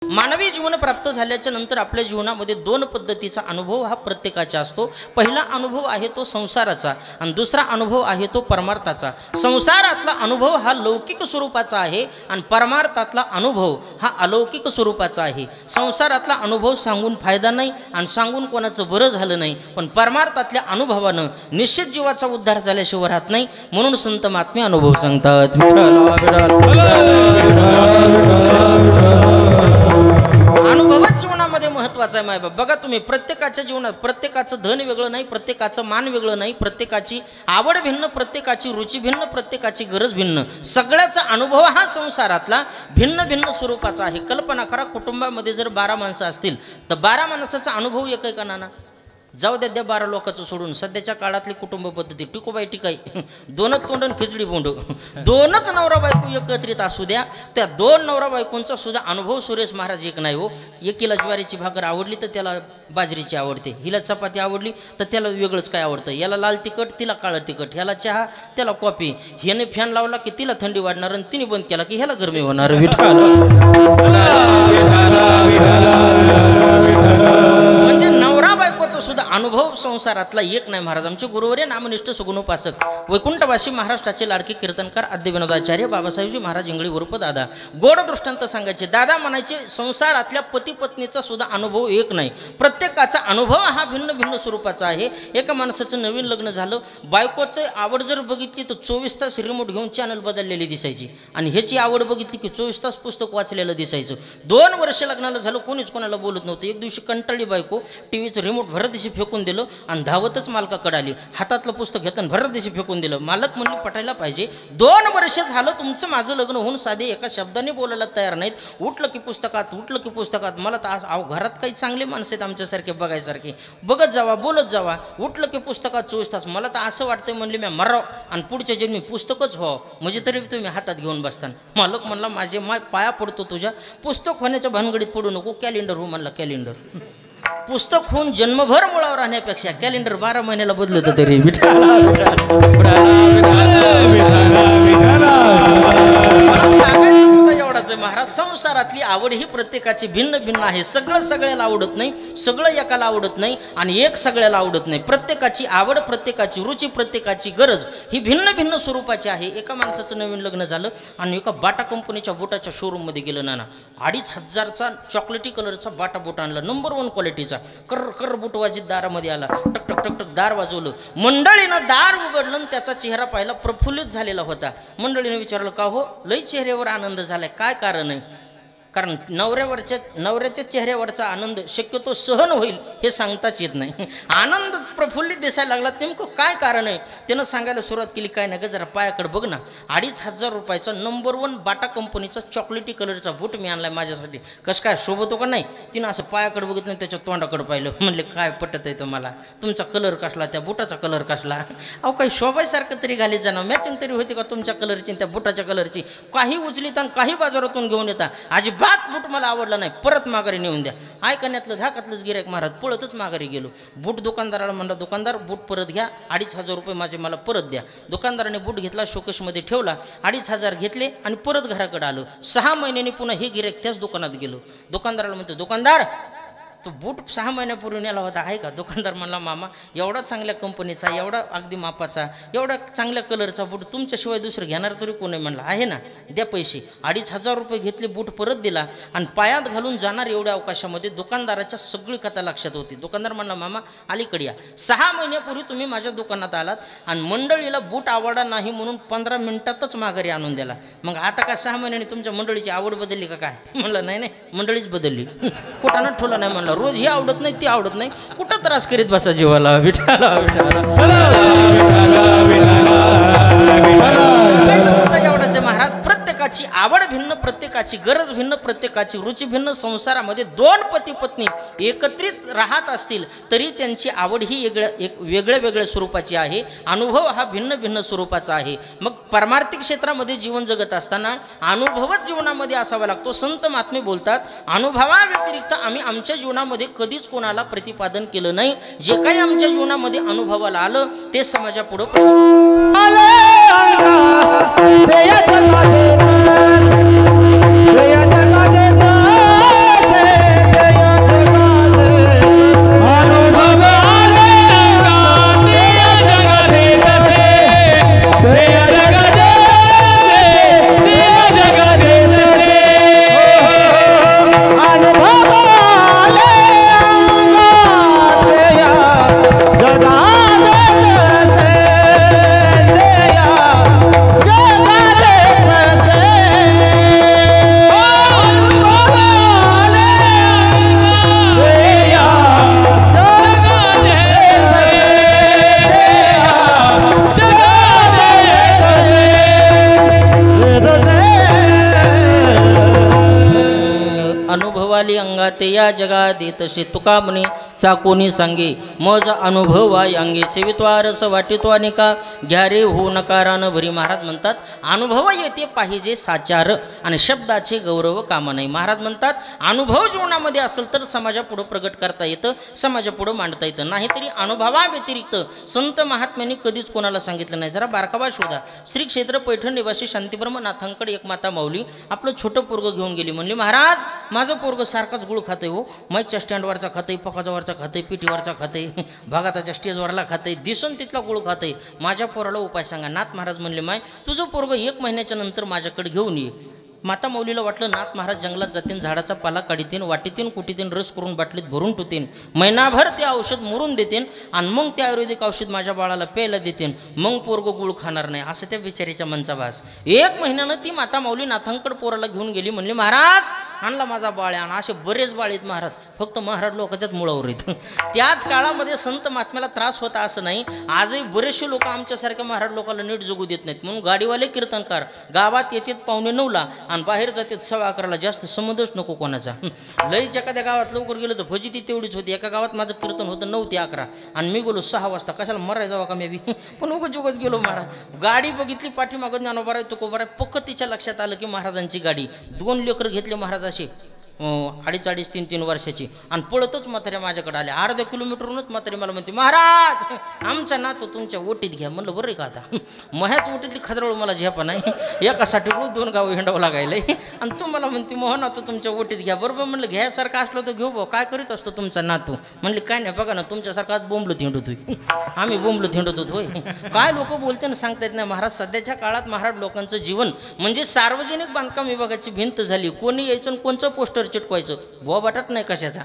मानवी जीवन प्राप्त झाल्याच्या नंतर आपल्या जीवनामध्ये दोन पद्धतीचा अनुभव हा प्रत्येकाचा असतो। पहिला अनुभव आहे तो संसाराचा आणि दुसरा अनुभव आहे तो परमार्थाचा। संसारातला अनुभव हा लौकिक स्वरूपाचा आहे आणि परमार्थातला अनुभव हा अलौकिक स्वरूपाचा आहे। संसारातला अनुभव सांगून फायदा नाही आणि सांगून कोणाचं बरं झालं नाही, पण परमार्थातल्या अनुभवानं निश्चित जीवाचा उद्धार झाल्याशिवाय राहत नाही। म्हणून संत महात्मे अनुभव सांगतात। अनुभवच जीवनामध्ये महत्त्वाचा आहे। मायबाप बघा तुम्ही, प्रत्येकाच्या जीवनात प्रत्येकाचं धन वेगळं नाही, प्रत्येकाचं मान वेगळं नाही, प्रत्येकाची आवड भिन्न, प्रत्येकाची रुची भिन्न, प्रत्येकाची गरज भिन्न। सगळ्याचा अनुभव हा संसारातला भिन्न भिन्न स्वरूपाचा आहे। कल्पना करा, कुटुंबामध्ये जर 12 माणसं असतील तर 12 माणसाचा अनुभव एक आहे का नाना? जाऊ द्या 12 लोकांचं सोडून, सध्याच्या काळातली कुटुंब पद्धती टिकोबाई टिकाई, दोनच तोंडन खिचडी बोंड, दोनच नवरा बायको एकत्रित असू द्या, त्या 2 नवरा बायकोंचा सुद्धा अनुभव सुरेश महाराज एक नाही हो। एकीला ज्वारीची भाकर आवडली तर त्याला बाजरीची आवडते, हिला चपाती आवडली तर त्याला वेगळंच काय आवडतं, याला लाल तिखट तिला काळं तिखट, ह्याला चहा त्याला कॉफी, ह्याने फॅन लावला की तिला थंडी वाढणार आणि तिने बंद केला की ह्याला गरमी होणार। म्हणजे नवरा बायकोचा सुद्धा अनुभव संसारातला एक नाही। महाराज आमचे गुरुवर्य नामनिष्ठ सगुणोपासक वैकुंठवासी महाराष्ट्राचे लाडके कीर्तनकार आद्य विनोदाचार्य बाबासाहेबजी महाराज इंगळी उर्फ दादा गोड दृष्टांत सांगायचे। दादा म्हणायचे संसारातल्या पती पत्नीचा सुद्धा अनुभव एक नाही, प्रत्येकाचा अनुभव हा भिन्न भिन्न स्वरूपाचा आहे। एका माणसाचं नवीन लग्न झालं, बायकोचं आवड जर बघितली तर 24 तास रिमोट घेऊन चॅनल बदललेली दिसायची आणि ह्याची आवड बघितली की 24 तास पुस्तक वाचलेलं दिसायचं। 2 वर्ष लग्नाला झालं, कोणीच कोणाला बोलत नव्हतं। एक दिवशी कंटाळली बायको, टीव्हीचं रिमोट भरत दिवशी फेकून दिलं आणि धावतच मालकाकडे आली, हातातलं पुस्तक घेताना भरत दिवशी फेकून दिलं। मालक म्हणली पटायला पाहिजे, 2 वर्ष झालं तुमचं माझं लग्न होऊन साधे एका शब्दाने बोलायला तयार नाहीत, उठलं की पुस्तकात उठलं की पुस्तकात। मला तर आज घरात काही चांगले माणसं आहेत आमच्यासारखे बघायसारखे, बघत जावा बोलत जावा, उठलं की पुस्तकात 24 तास। मला तर असं वाटतंय म्हणले मी मराव आणि पुढच्या जन्मी पुस्तकच हो म्हणजे तरी तुम्ही हातात घेऊन बसताना। मालक म्हणला माझे पाया पडतो तुझ्या, पुस्तक होण्याच्या भानगडीत पडू नको, कॅलेंडर हो म्हणला। कॅलेंडर पुस्तक होऊन जन्मभर मुळावर राहण्यापेक्षा कॅलेंडर 12 महिन्याला बदलत तरी एवढाच आहे महाराज। संसारातली आवड ही प्रत्येकाची भिन्न भिन्न आहे। सगळं सगळ्याला आवडत नाही, सगळं एकाला आवडत नाही आणि एक सगळ्याला आवडत नाही। प्रत्येकाची आवड, प्रत्येकाची रुची, प्रत्येकाची गरज ही भिन्न भिन्न स्वरूपाची आहे। एका माणसाचं नवीन लग्न झालं आणि एका बाटा कंपनीच्या बुटाच्या शोरूममध्ये गेलं नाना, 2500चा चॉकलेटी कलरचा बाटा बूट आणला, नंबर 1 क्वालिटीचा। कर कर बूट वाजित दारामध्ये आला, टक टक टक टक दार वाजवलं, मंडळीनं दार उघडलं आणि त्याचा चेहरा पाहिला प्रफुल्लित झालेला होता। मंडळीने विचारलं का हो, लई चेहऱ्यावर आनंद झालाय, काय कारण आहे? कारण नवऱ्याच्या चेहऱ्यावरचा आनंद शक्यतो सहन होईल हे सांगताच येत नाही। आनंद प्रफुल्लित दिसायला लागला, नेमकं काय कारण आहे? त्यानं सांगायला सुरुवात केली, काय नाही का जरा पायाकडे बघ ना, 2500 रुपयाचा नंबर 1 बाटा कंपनीचा चॉकलेटी कलरचा बूट मी आणलाय माझ्यासाठी, कसं काय शोभतो का नाही? तिनं असं पायाकडे बघितलं नाही, त्याच्या तोंडाकडे पाहिलं, म्हणले काय पटत आहे तुम्हाला, तुमचा कलर कसला, त्या बुटाचा कलर कसला? अहो काही शोभायसारखं तरी घालीत जाणं, मॅचिंग तरी होती का तुमच्या कलरची त्या बुटाच्या कलरची? काही उचलीत आणि काही बाजारातून घेऊन येता, अजिबात बूट मला आवडला नाही, परत माघारी नेऊन द्या। ऐकण्यातलं धाकातलंच गिऱ्हाईक महाराज, पळतच माघारी गेलो। बूट दुकानदाराला म्हणला, दुकानदार बूट परत घ्या, 2500 रुपये माझे मला परत द्या। दुकानदाराने बूट घेतला, शोकेशमध्ये ठेवला, 2500 घेतले आणि परत घराकडे आलो। 6 महिन्यांनी पुन्हा हे गिऱ्हाईक त्याच दुकानात गेलो। दुकानदाराला म्हणतो, दुकानदार तो बूट 6 महिन्यापूर्वी नेला होता आहे का? दुकानदार म्हणला, मामा एवढा चांगल्या कंपनीचा, एवढा अगदी मापाचा, एवढा चांगल्या कलरचा बूट तुमच्याशिवाय दुसरं घेणार तरी कोण आहे? म्हणला आहे ना, द्या पैसे। 2500 रुपये घेतले, बूट परत दिला आणि पायात घालून जाणार एवढ्या अवकाशामध्ये दुकानदाराच्या सगळी कथा लक्षात होती। दुकानदार म्हणला, मामा अलीकडे या, 6 महिन्यापूर्वी तुम्ही माझ्या दुकानात आलात आणि मंडळीला बूट आवडला नाही म्हणून 15 मिनिटातच माघारी आणून दिला, मग आता काय 6 महिन्यांनी तुमच्या मंडळीची आवड बदलली का काय? म्हणलं नाही नाही, मंडळीच बदलली, कुठानं ठेवला नाही। म्हणला रोज ही आवडत नाही ती आवडत नाही, कुठं त्रास करीत बसा जीवाला, विठाला एवढाच महाराज। प्रत्येकाची आवड भिन्न, प्रत्येकाची गरज भिन्न, प्रत्येकाची रुची भिन्न। संसारामध्ये 2 पती पत्नी एकत्रित राहत असतील तरी त्यांची आवड ही वेगळ्या वेगळ्या स्वरूपाची आहे, अनुभव हा भिन्न भिन्न स्वरूपाचा आहे। मग परमार्थिक क्षेत्रामध्ये जीवन जगत असताना अनुभवच जीवनामध्ये असावा लागतो। संत महात्मे बोलतात, अनुभवा व्यतिरिक्त आम्ही आमच्या जीवनामध्ये कधीच कोणाला प्रतिपादन केलं नाही। जे काही आमच्या जीवनामध्ये अनुभवाला आलं ते समाजापुढे अनुभवाली अंगाते या जगात तसे तुका म्हणे चाकोनी सांगे मज अनुभवाय अंगे सेवित्वा रस वाटितो अनिका घ्या रे हो नकारानं भरी. महाराज म्हणतात अनुभव येते पाहिजे साचार आणि शब्दाचे गौरव कामा नाही. महाराज म्हणतात अनुभव जीवनामध्ये असेल तर समाजापुढं प्रगट करता येतं, समाजापुढं मांडता येतं. नाहीतरी अनुभवाव्यतिरिक्त संत महात्म्यांनी कधीच कोणाला सांगितलं नाही. जरा बारकावा शोधा. श्री क्षेत्र पैठण निवासी शांतीब्रह्म नाथांकडे एक माता माऊली आपलं छोटं पोरगं घेऊन गेली. म्हणली महाराज माझं पोरगं सारखाच गुळ खाते हो, माईकच्या स्टँडवरचा खाते, पकाजावरचा खाते, पिठीवरचा खाते, भागाताच्या स्टेजवरला खाते, दिसून तिथला गुळ खाते, माझ्या पोराला उपाय सांगा. नाथ महाराज म्हणले माय तुझं पोरगं 1 महिन्याच्या नंतर माझ्याकडे घेऊन ये. माता माऊलीला वाटलं नाथ महाराज जंगलात जातीन, झाडाचा पाला काढीतीन, वाटीतीन कुटीतीन, रस करून बाटलीत भरून ठेवतीन, महिनाभर ते औषध मुरून देतीन आणि मग ते आयुर्वेदिक औषध माझ्या बाळाला प्यायला देतीन, मग पोरगं गुळ खाणार नाही. असं त्या बिचारीच्या मनचा भास. 1 महिन्यानं ती माता माऊली नाथांकडे पोराला घेऊन गेली. म्हणली महाराज आणला माझा बाळ आण. असे बरेच बाळ आहेत महाराज, फक्त महाराज लोकांच्याच मुळावर आहेत. त्याच काळामध्ये संत महात्म्याला त्रास होता असं नाही. आजही बरेचसे लोक आमच्यासारख्या महाराज लोकांना नीट जगू देत नाहीत. म्हणून गाडीवाले कीर्तनकार गावात येतात 9:45 आणि बाहेर जातात 11:15. जास्त संबंधच नको कोणाचा. लईच एखाद्या गावात लवकर गेलं तर फजिती तेवढीच होती. एका गावात माझं कीर्तन होतं 9 ते 11 आणि मी गेलो 6 वाजता. कशाला मराय जावा का मी बी, पण उगच गेलो महाराज. गाडी बघितली पाठीमागं ज्ञानोबा तुकोबा पक्क तिच्या लक्षात आलं की महाराजांची गाडी. 2 लेकर घेतले महाराज असे 2.5, 3 वर्षाची आणि पळतच म्हाताऱ्या माझ्याकडे आल्या. अर्ध्या किलोमीटरहूनच म्हातारी मला म्हणते महाराज आमचा नातू तुमच्या ओटीत घ्या. म्हणलं बरं का आता मह्याच ओटीतली खदरवळ मला झेपा नाही, एकासाठी रोज 2 गावं हिंडावं लागायला आणि तुम्हाला म्हणते मोह नातू तुमच्या ओटीत घ्या. बरोबर म्हणलं घ्यासारखं असलं तर घेऊ भाऊ. काय करीत असतो तुमचा नातू? म्हणले काय नाही बघा ना तुमच्यासारखं आज बोंबलत हिंडतोय. आम्ही बोंबलत हिंडत होतो होय. काय लोक बोलते ना सांगता येत नाही महाराज. सध्याच्या काळात महाराज लोकांचं जीवन म्हणजे सार्वजनिक बांधकाम विभागाची भिंत झाली. कोणी यायचं आणि कोणचं पोस्टर चिटकवायचं बुवा वाटत नाही कशाचा.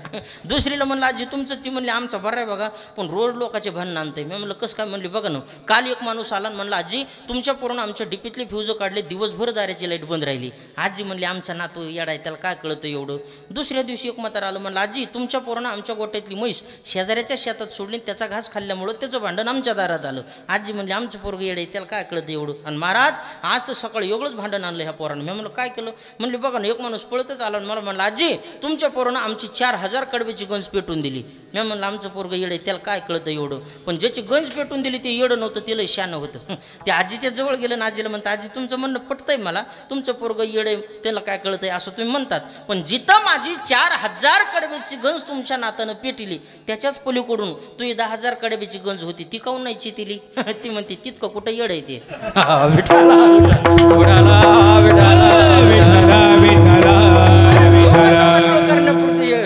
दुसरीला म्हणलं आजी तुमचं, ती म्हणली आमचा बरं आहे बघा पण रोज लोकांचे भांडण आणते. मी म्हणलं कसं काय? म्हणली बघा ना काल एक माणूस आला म्हणलं आजी तुमच्या पूर्ण आमच्या डिपीतले फ्यूज काढले, दिवसभर दाराची लाईट बंद राहिली. आजी म्हणली आमचा नातू येडाय त्याला काय कळतं एवढं. दुसऱ्या दिवशी एक म्हातारा आलं म्हणलं आजी तुमच्या पोरानं आमच्या गोट्यातली म्हैस शेजाऱ्याच्या शेतात सोडली, त्याचा घास खाल्ल्यामुळं त्याचं भांडण आमच्या दारात आलं. आजी म्हणली आमचं पोरगं येडे त्याला काय कळतं एवढं. आणि महाराज आज तर सकाळी एवढंच भांडण आणलं ह्या पोरानं. मी म्हणलं काय केलं? म्हणली बघा ना एक माणूस पळतच आला मला म्हणलं आजी तुमच्या पोरानं आमची 4000 कडब्याची गंज पेटून दिली. मी म्हणलं आमचं पोरगं येडे त्याला काय कळतं एवढं. पण ज्याची गंज पेटून दिली ते येडं नव्हतं, त्याला शानं होतं. ते आजीच्या जवळ गेलं ना आजीला म्हणतं आजी तुमचं म्हणणं पटतंय मला, तुमचं पोरगं येडे त्याला काय कळतंय असं तुम्ही म्हणतात, पण जिथं माझी 4000 कडब्याची गंज तुमच्या नातानं पेटली त्याच्याच पलीकडून तुझी 10,000 कडब्याची गंज होती ती काऊन नाही चितिली? ती म्हणते तितकं कुठं येडं आहे ते.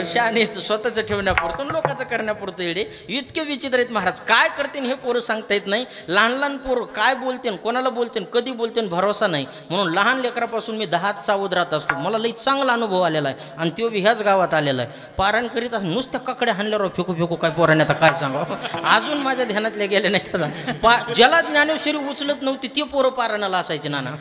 शानेच स्वतःचं ठेवण्यापुरतं लोकांचं करण्यापुरतं येडे इतके विचित्र आहेत महाराज. काय करते हे पोरं सांगता येत नाही. लहान पोरं काय बोलते कोणाला बोलते कधी बोलते भरोसा नाही. म्हणून लहान लेकरापासून मी 10 सावध राहत असतो. मला लई चांगला अनुभव आलेला आहे आणि तो बी ह्याच गावात आलेला आहे. पारायण करीत असं नुसत्या काकडे हाणल्यावर फेकू काय पोराने आता काय सांगावं अजून माझ्या ध्यानातले गेले नाही. ज्याला ज्ञानेश्वरी उचलत नव्हती ते पोरं पारायणाला असायचे नाना.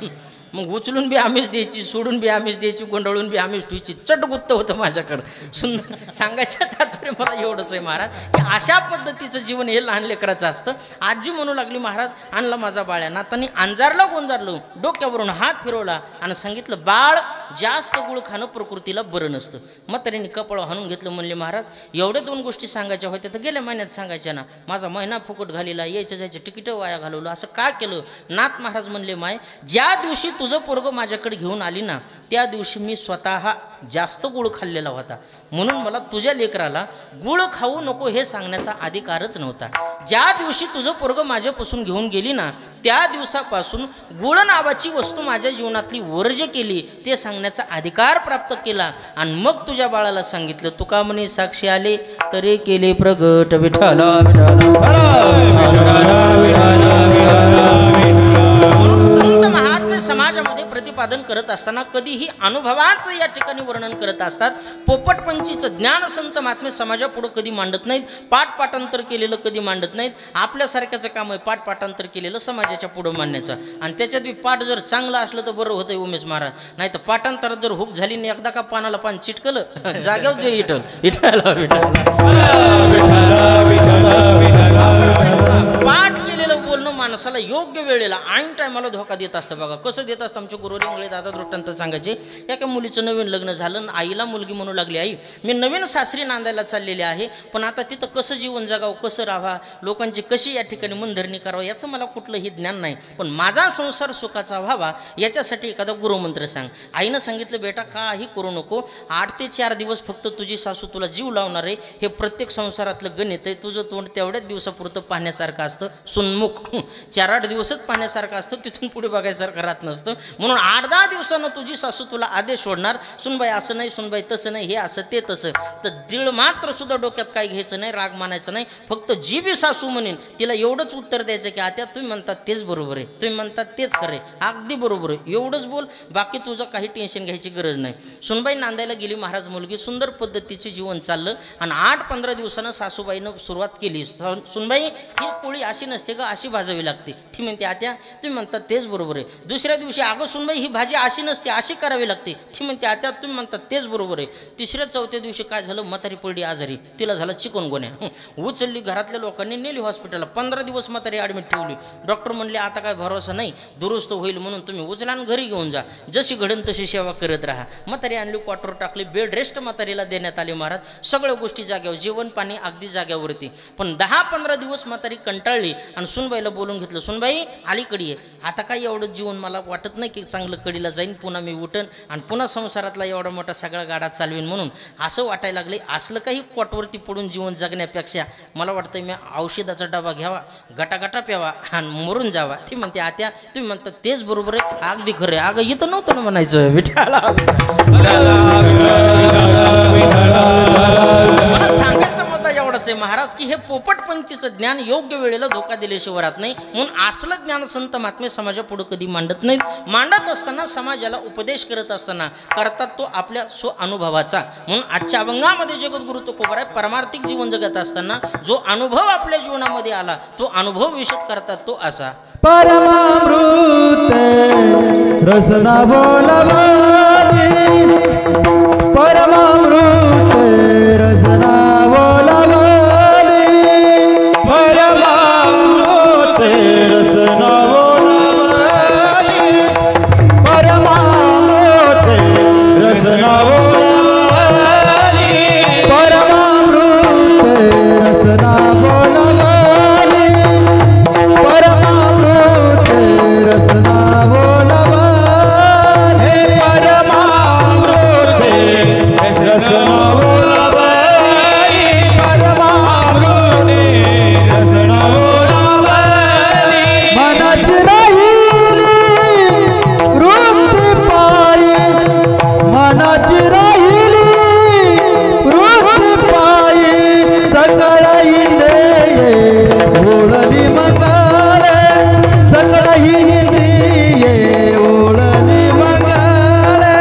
मग उचलून बी आम्हीच द्यायची, सोडून बी आम्हीच द्यायची, गोंधळून बी आम्हीच ठेवायची. चटगुत्त होतं माझ्याकडं. सुंदर सांगायचं तात्पर्य मला एवढंच आहे महाराज की अशा पद्धतीचं जीवन हे लहान लेकराचं असतं. आजी म्हणू लागली महाराज आणला माझा बाळ्या. नातानी अंजारला गोंजारलं, डोक्यावरून हात फिरवला आणि सांगितलं बाळ जास्त गुळ खाणं प्रकृतीला बरं नसतं. म्हातारीने कपाळ हाणून घेतलं. म्हणले महाराज एवढ्या 2 गोष्टी सांगायच्या होत्या तर गेल्या महिन्यात सांगायच्या ना. माझा महिना फुकट घालीला, यायचं जायचं तिकीटं वाया घालवलं, असं का केलं? नाथ महाराज म्हणले माय ज्या दिवशी तुझं पोरगं माझ्याकडे घेऊन आली ना त्या दिवशी मी स्वतः जास्त गुळ खाल्लेला होता. म्हणून मला तुझ्या लेकराला गुळ खाऊ नको हे सांगण्याचा अधिकारच नव्हता. ज्या दिवशी तुझं पोरगं माझ्यापासून घेऊन गेली ना त्या दिवसापासून गुळ नावाची वस्तू माझ्या जीवनातली वर्ज केली ते सांगण्याचा अधिकार प्राप्त केला. आणि मग तुझ्या बाळाला सांगितलं तुका म्हणे साक्षी आले तरी केले प्रगट विठ्ठला समाजामध्ये प्रतिपादन करत असताना कधीही अनुभवाचं या ठिकाणी वर्णन करत असतात. पोपटपंचीचं ज्ञान संत महात्मे समाजापुढं कधी मांडत नाहीत. पाठपाठांतर केलेलं कधी मांडत नाहीत. आपल्यासारख्याचं काम आहे पाठपाठांतर केलेलं समाजाच्या पुढं मांडण्याचं. आणि त्याच्यात बी पाठ जर चांगलं असलं तर बरं होतं उमेश महाराज. नाही तर पाठांतरात जर हुक झाली नाही एकदा का पानाला पान चिटकलं जाग्यावर जे इटल पाठ केलेलं बोलणं माणसाला योग्य वेळेला ऐन टायमाला धोका देत असतं बघा. कसं देत असतं आमचे गुरु रेंगळे दादा दृष्टांत सांगायचे. एका मुलीचं नवीन लग्न झालं, आईला मुलगी म्हणू लागली, आई मी नवीन सासरी नांदायला चाललेले आहे, पण आता तिथं कसं जीवन जगावं, कसं राहावा, लोकांची कशी या ठिकाणी मनधरणी करावं याचं मला कुठलंही ज्ञान नाही, पण माझा संसार सुखाचा व्हावा याच्यासाठी एखादा गुरुमंत्र सांग. आईनं सांगितलं, बेटा काही करू नको, 8 ते 4 दिवस फक्त तुझी सासू तुला जीव लावणार आहे. हे प्रत्येक संसारातलं गणित आहे. तुझं तोंड तेवढ्याच दिवसापुरतं पाहण्यासारखं असतं, सुन्मुख 4-8 दिवसच पाहण्यासारखं असतं, तिथून पुढे बघायसारखं राहत नसतं. म्हणून 8-10 दिवसानं तुझी सासू तुला आदेश सोडणार, सुनबाई असं नाही, सुनबाई तसं नाही, हे असं ते तसं. तर दीड मात्र सुद्धा डोक्यात काय घ्यायचं नाही, राग मानायचं नाही. फक्त जी बी सासू म्हणेन तिला एवढंच उत्तर द्यायचं की आता तुम्ही म्हणतात तेच बरोबर आहे, तुम्ही म्हणतात तेच खरं आहे, अगदी बरोबर आहे, एवढंच बोल, बाकी तुझं काही टेन्शन घ्यायची गरज नाही. सुनबाई नांदायला गेली, महाराज मुलगी सुंदर पद्धतीचे जीवन चाललं. आणि 8-15 दिवसानं सासूबाईनं सुरुवात केली. सुनबाई ही पोळी अशी नसते का, अशी भाजावी लागते. ती म्हणते, आत्या तुम्ही म्हणतात तेच बरोबर आहे. दुसऱ्या दिवशी, अगं सुनबाई ही भाजी अशी नसते, अशी करावी लागते. ती म्हणते, आत्या तुम्ही म्हणतात तेच बरोबर आहे. 3ऱ्या-4थ्या दिवशी काय झालं, म्हातारी पडली आजारी, तिला झालं चिकनगुन्या. उचलली, घरातल्या लोकांनी नेली हॉस्पिटलला. 15 दिवस म्हातारी ॲडमिट ठेवली. डॉक्टर म्हणले आता काय भरोसा नाही, दुरुस्त होईल म्हणून तुम्ही उचला आणि घरी घेऊन जा, जशी घडन तशी सेवा करत राहा. म्हातारी आणली, क्वार्टर टाकली, बेड रेस्ट म्हातारीला देण्यात आले. महाराज सगळ्या गोष्टी जाग्यावर, जेवण पाणी अगदी जाग्यावरती. पण 10-15 दिवस म्हातारी कंटाळली आणि सुनबाईला बोलून घेतलं, सुनबाई अलीकडे ये, आता काय एवढं जीवन मला वाटत नाही की चांगलं कडीला जाईन, पुन्हा मी उठन आणि पुन्हा संसारातला एवढा मोठा सगळा गाडा चालवीन, म्हणून असं वाटायला लागले. असलं काही क्वाटवरती पडून जीवन जगण्यापेक्षा मला वाटतं मी औषधाचा डबा घ्यावा, गटागटा प्यावा आणि मरून जावा. ती म्हणते, आत्या तुम्ही म्हणतात तेच बरोबर आहे, अगदी खरं आहे. अगं इथं नव्हतं ना म्हणायचं, विठ्ठला मला सांगायचं मुद्दा एवढाच आहे महाराज की हे पोपटपंचीचं ज्ञान योग्य वेळेला धोका दिल्याशिवाय राहत नाही. म्हणून असलं ज्ञान संत महात्मे समाजापुढे कधी मांडत नाहीत. मांडत असताना, समाजाला उपदेश करत असताना करतात तो आपल्या अनुभवाचा. म्हणून आजच्या अभंगामध्ये जगद्गुरु तुकोबाराय परमार्थिक जीवन जगत असताना जो अनुभव आपल्या जीवनामध्ये आला तो अनुभव विशद करतात तो असा, परमामृत रसना बोलावाली, परमामृत रसना बोलावाली, परमामृत रसना बोलावाली, परमामृत रसना बोलावाली, परमामृत रसना बोलावाली, परमामृत रसना बोलावाली, परमामृत रसना बोलावाली, परमामृत रसना बोलावाली. मनाची राहिली वृत्ती पायी, मनाची राहिली वृत्ती पायी, सकळ इंद्रिये ओळली मंगळे, सकळ इंद्रिये ओळली मंगळे.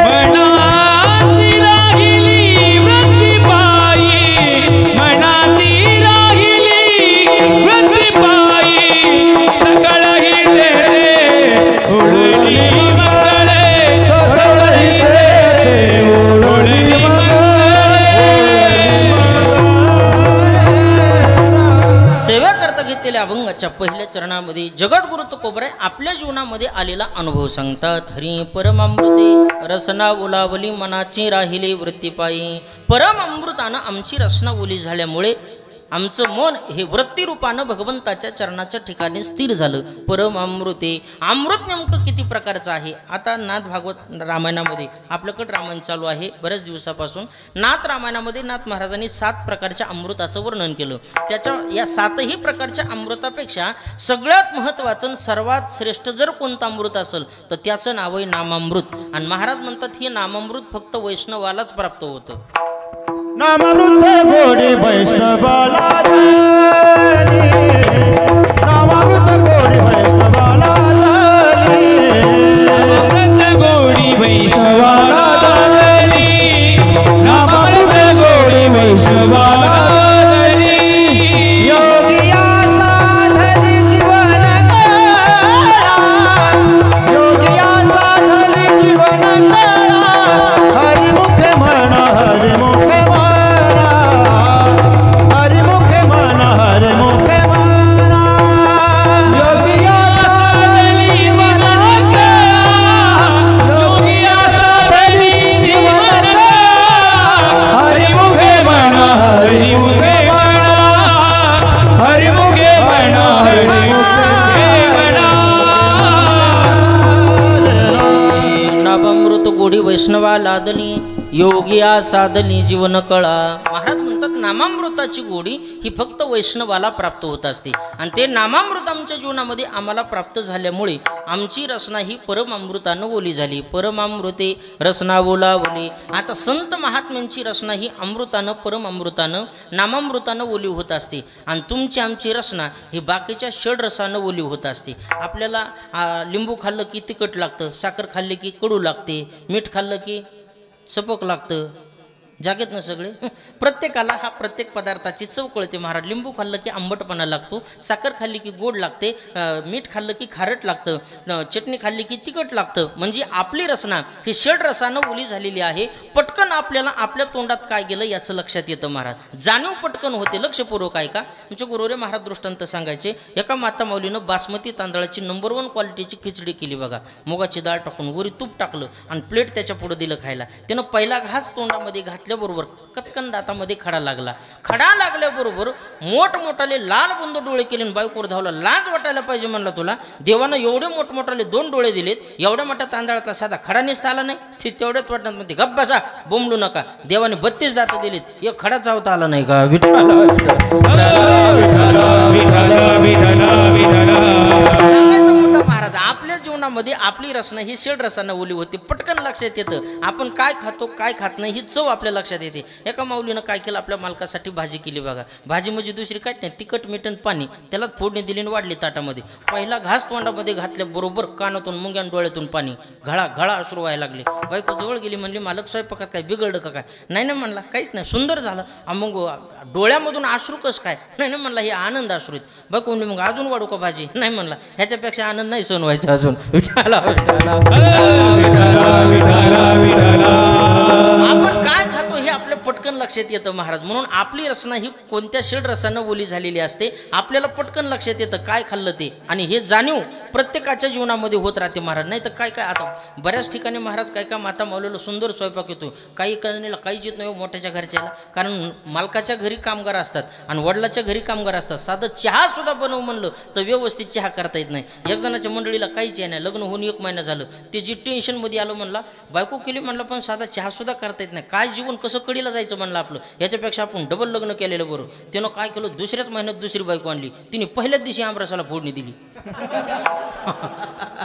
मनाची राहिली वृत्ती पायी, मनाची राहिली वृत्ती पायी, सकळ इंद्रिये ओळली मंगळे, सकळ इंद्रिये ओळली सेवा करता घेतलेल्या अभंगाच्या पहिल्या चरणामध्ये जगद्गुरु तुकोबाराय आपल्या जीवनामध्ये आलेला अनुभव सांगतात. हरी परमामृते रसना ओलावली, मनाची राहिली वृत्तीपायी. परमामृतानं आमची रसना ओली झाल्यामुळे आमचं मन हे वृत्तीरूपानं भगवंताच्या चरणाच्या ठिकाणी स्थिर झालं. परमामृते, अमृत नेमकं किती प्रकारचं आहे. आता नाथ भागवत रामायणामध्ये, आपल्याकडं रामायण चालू आहे बऱ्याच दिवसापासून, नाथ रामायणामध्ये नाथ महाराजांनी 7 प्रकारच्या अमृताचं वर्णन केलं. त्याच्या या 7ही प्रकारच्या अमृतापेक्षा सगळ्यात महत्त्वाचं सर्वात श्रेष्ठ जर कोणतं अमृत असेल तर त्याचं नाव आहे नामामृत. आणि महाराज म्हणतात हे नामामृत फक्त वैष्णवालाच प्राप्त होतं. नामामृत गोडी वैष्णवाला झाली, नामामृत गोडी वैष्णवाला झाली, नामामृत गोडी वैष्णवाला झाली, नामामृत गोडी वैष्णवाला झाली. योगिया साधली जीवन कळा, योगिया साधली जीवन कळा, हरिमुख मन हरिमुख मन, हरिमुख मन हरिमुख मन. लादली योगिया साधली जीवन कळा. महाराज म्हणतात नामामृताची गोडी ही फक्त वैष्णवाला प्राप्त होत असते आणि ते नामामृत आमच्या जीवनामध्ये आम्हाला प्राप्त झाल्यामुळे आमची रचना ही परमामृतानं ओली झाली. परमामृते रचना ओलावली. आता संत महात्म्यांची रचना ही अमृतानं परमामृतानं नामामृतानं ओली होत असते आणि तुमची आमची रचना ही बाकीच्या षडरसानं ओली होत असते. आपल्याला लिंबू खाल्लं की तिखट लागतं, साखर खाल्ली की कडू लागते, मीठ खाल्लं की सपक लागतं. जागेत ना सगळे. प्रत्येकाला हा प्रत्येक पदार्थाची चव कळते महाराज. लिंबू खाल्लं की आंबटपणा लागतो, साखर खाल्ली की गोड लागते, मीठ खाल्लं की खारट लागतं, चटणी खाल्ली की तिखट लागतं. म्हणजे आपली रचना ही षड रसानं ओली झालेली आहे. पटकन आपल्याला आपल्या तोंडात काय गेलं याचं लक्षात येतं महाराज. जाणीव पटकन होते. लक्षपूर्वक आहे का. आमच्या गुरुवरे महाराज दृष्टांत सांगायचे. एका माता माऊलीनं बासमती तांदळाची नंबर 1 क्वालिटीची खिचडी केली बघा. मुगाची डाळ टाकून वरी तूप टाकलं आणि प्लेट त्याच्या पुढे दिलं खायला. त्यानं पहिला घास तोंडामध्ये घातल्याबरोबर कचकन दातामध्ये खडा लागला. खडा लागल्याबरोबर मोठमोठाले लाल बुंद डोळे केले आणि बायकोवर धावला. लाज वाटायला पाहिजे म्हणला तुला. देवानं एवढे मोठमोठाले 2 डोळे दिलेत, एवढ्या मोठ्या तांदळाचा साधा खडा नेसता आला नाही. ते तेवढ्याच वाटणार मध्ये गप बसा, बोंबलू नका. देवाने 32 दात दिलेत, एक खडा चावता आला नाही का. सांगायचा मुद्दा महाराज, आपल्या जीवनामध्ये आपली रचना ही षड रसानं ओली होती. पटकन लक्षात येतं आपण काय खातो काय खात नाही ही चव आपल्या लक्षात येते. एका माऊलीनं काय केलं, आपल्या मालकासाठी भाजी केली बघा. भाजी म्हणजे दुसरी काय नाही, तिखट मिठण पाणी त्याला फोडणी दिली आणि वाढली ताटामध्ये. पहिला घास तोंडामध्ये घातल्याबरोबर कानातून मुंग्यान डोळ्यातून पाणी घळा घळा अश्रू व्हायला लागले. बायको जवळ गेली, म्हणली मालक स्वयंपाकात काय बिघडलं का काय. नाही नाही म्हणला, काहीच नाही, सुंदर झालं. मग डोळ्यामधून अश्रू कसं काय. नाही नाही म्हणला, हे आनंद अश्रू आहेत. बायको म्हणली मग अजून वाढू का भाजी. नाही म्हणला, ह्याच्यापेक्षा आनंद नाही सहन व्हायचा अजून. आपण काय खातो हे आपल्या पटकन लक्षात येतं महाराज. म्हणून आपली रचना ही कोणत्या षड रसानं ओली झालेली असते. आपल्याला पटकन लक्षात येतं काय खाल्लं ते, आणि हे जाणीव प्रत्येकाच्या जीवनामध्ये होत राहते महाराज. नाही तर काय काय आता बऱ्याच ठिकाणी महाराज काय काय माता माऊलीला सुंदर स्वयंपाक येतो, काही करणीला काहीच येत नाही मोठ्याच्या घरच्याला. कारण मालकाच्या घरी कामगार असतात आणि वडिलाच्या घरी कामगार असतात. साधं चहा सुद्धा बनव म्हणलं तर व्यवस्थित चहा करता येत नाही. एक जणाच्या मंडळीला काहीच आहे नाही, लग्न होऊन 1 महिना झालं, ते जी टेन्शनमध्ये आलं म्हणला, बायको केली म्हणलं पण साधा चहा सुद्धा करता येत नाही. काय जीवन कसं कडीला जायचं म्हणलं आपलं, याच्यापेक्षा आपण डबल लग्न केलेलं बरं. त्यानं काय केलं, दुसऱ्याच महिन्यात दुसरी बायको आणली. तिने पहिल्याच दिवशी आमरसाला फोडणी दिली.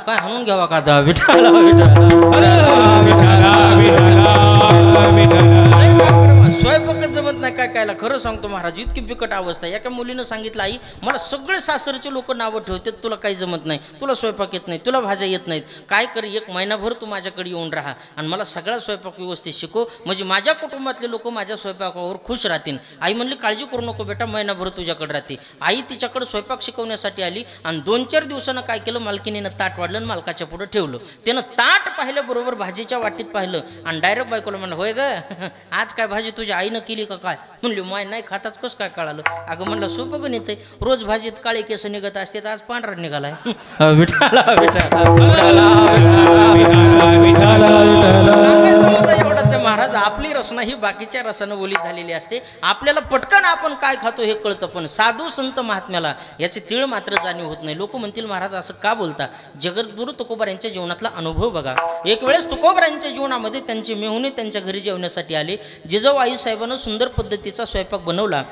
काय म्हणून घ्यावा का आता. स्वयंपाकच जमत नाही काय कायला. खरं सांगतो महाराज, इतकी बिकट अवस्था. एका मुलीनं सांगितलं, आई मला सगळे सासरचे लोक नावं ठेवतात, तुला काही जमत नाही, तुला स्वयंपाक येत नाही, तुला भाज्या येत नाहीत. काय कर, 1 महिनाभर तू माझ्याकडे येऊन राहा आणि मला सगळा स्वयंपाक व्यवस्थित शिकव, म्हणजे माझ्या कुटुंबातले लोक माझ्या स्वयंपाकावर खुश राहतील. आई म्हणली काळजी करू नको बेटा, महिनाभर तुझ्याकडे राहते. आई तिच्याकडे स्वयंपाक शिकवण्यासाठी आली आणि 2-4 दिवसानं काय केलं, मालकीनीनं ताट वाढलं आणि मालकाच्या पुढे ठेवलं. त्यानं ताट पाहिल्याबरोबर भाजीच्या वाटीत पाहिलं आणि डायरेक्ट बायकोला म्हणलं, होय ग आज काय भाजी तुझ्या आईनं केली का काय. म्हणली माय नाही खाताच कसं काय कळालं. अगं म्हणलं सोपं गणित आहे, रोज भाजीत काळे केस निघत असते तर आज पांढरा निघालाय. एवढंच आहे महाराज, आपली रचना ही बाकीच्या रसानं ओली झालेली असते. आपल्याला पटकन आपण काय खातो हे कळतं, पण साधू संत महात्म्याला याची तीळ मात्र जाणीव होत नाही. लोक म्हणतील महाराज असं का बोलता. जगद्गुरु तुकोबा यांच्या जीवनातला अनुभव बघा. एक वेळेस तुकोबा यांच्या जीवनामध्ये त्यांचे मेहुणे त्यांच्या घरी जेवण्यासाठी आले. जिजाऊ आई साहेबांना सुंदर पद्धतीचा स्वयंपाक बनवला,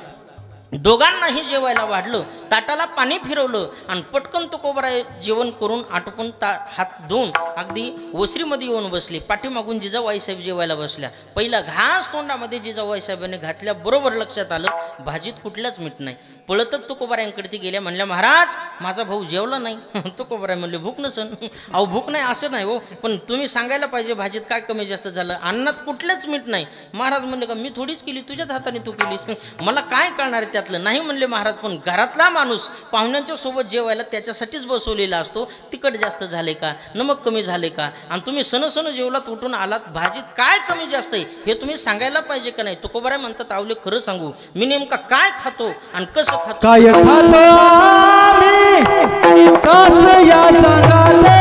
दोघांनाही जेवायला वाढलं, ताटाला पाणी फिरवलं आणि पटकन तुकोबराय जेवण करून आटोपून हात धुवून अगदी ओसरीमध्ये येऊन बसले. पाठीमागून जिजाऊ आईसाहेब जेवायला बसल्या. पहिला घास तोंडामध्ये जिजाऊ आईसाहेबांनी घातल्या बरोबर लक्षात आलं भाजीत कुठल्याच मीठ नाही. पळतच तुकोबरायांकडे ती गेल्या, म्हणल्या महाराज माझा भाऊ जेवला नाही. तुकोबराय म्हणले भूक नसन. अहो भूक नाही असं नाही हो, पण तुम्ही सांगायला पाहिजे भाजीत काय कमी जास्त झालं, अन्नात कुठलंच मीठ नाही. महाराज म्हणले का मी थोडीच केली, तुझ्याच हाताने तू केलीस, मला काय कळणार आहे त्यातलं. नाही म्हणले महाराज, पण घरातला माणूस पाहुण्यांच्या सोबत जेवायला त्याच्यासाठीच बसवलेला असतो. तिखट जास्त झाले का, नमक कमी झाले का, आणि तुम्ही सण जेवलात उठून आलात, भाजीत काय कमी जास्त आहे हे तुम्ही सांगायला पाहिजे का नाही. तुकोबराय म्हणतात आवले खरं सांगू मी नेमका काय खातो आणि कसं खातो. काय खातो आम्ही कसं या सांगाले,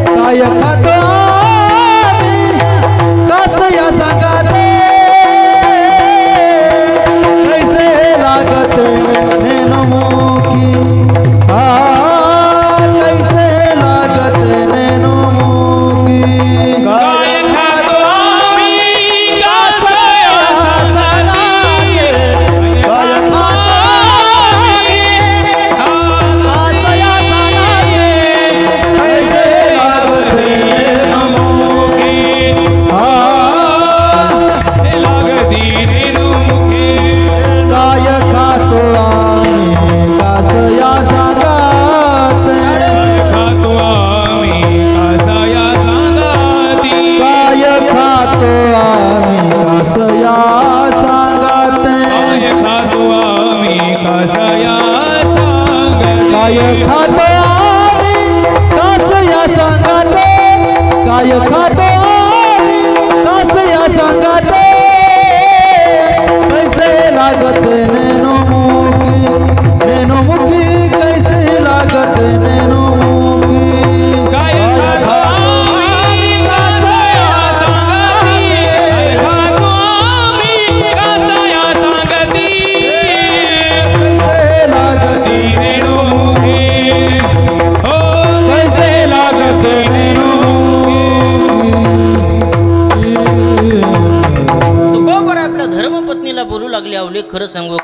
काय खातो आम्ही कसं या सांगाले, कैसे लागत नेनमुखी, कैसे लागत नेनमुखी. आवले खरं सांगू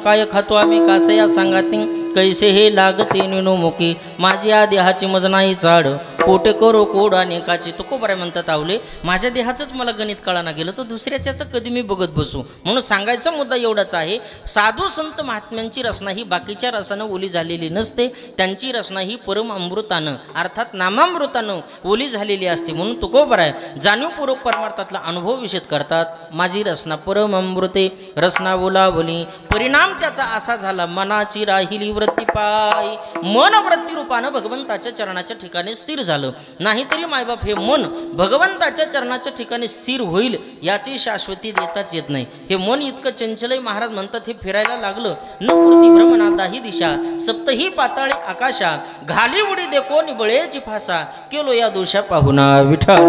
काय खातो आम्ही कासया सांगाती कैसे हे लागते निनो मुकी माझी या देहाची मज नाही चाड पोटे करो कोड अनेकाची तुकोबाराय म्हणतात आवले माझ्या देहाचंच मला गणित कळाना गेलं तर दुसऱ्याच्याच कधी मी बघत बसू म्हणून सांगायचा मुद्दा एवढाच आहे साधू संत महात्म्यांची रचना ही बाकीच्या रसानं ओली झालेली नसते त्यांची रचना ही परम अमृतानं अर्थात नामामृतानं ओली झालेली असते म्हणून तुकोबाराय जाणीवपूर्वक परमार्थातला अनुभव विषद करतात माझी रचना परम अमृते रचना बोलावली परिणाम त्याचा असा झाला मनाची राहिली वृत्ती पाय मन वृत्ती रूपानं भगवंताच्या चरणाच्या ठिकाणी स्थिर झालं नाहीतरी मायबाप हे मन भगवंताच्या चरणाच्या ठिकाणी स्थिर होईल याची शाश्वती देताच येत नाही हे मन इतकं चंचलही महाराज म्हणतात हे फिरायला लागलं न पुरती भ्रमणादाही दिशा सप्तही पाताळे आकाशा घाली उडी देखो निबळेची फासा केलो या दोषा पाहुणा विठ्ठला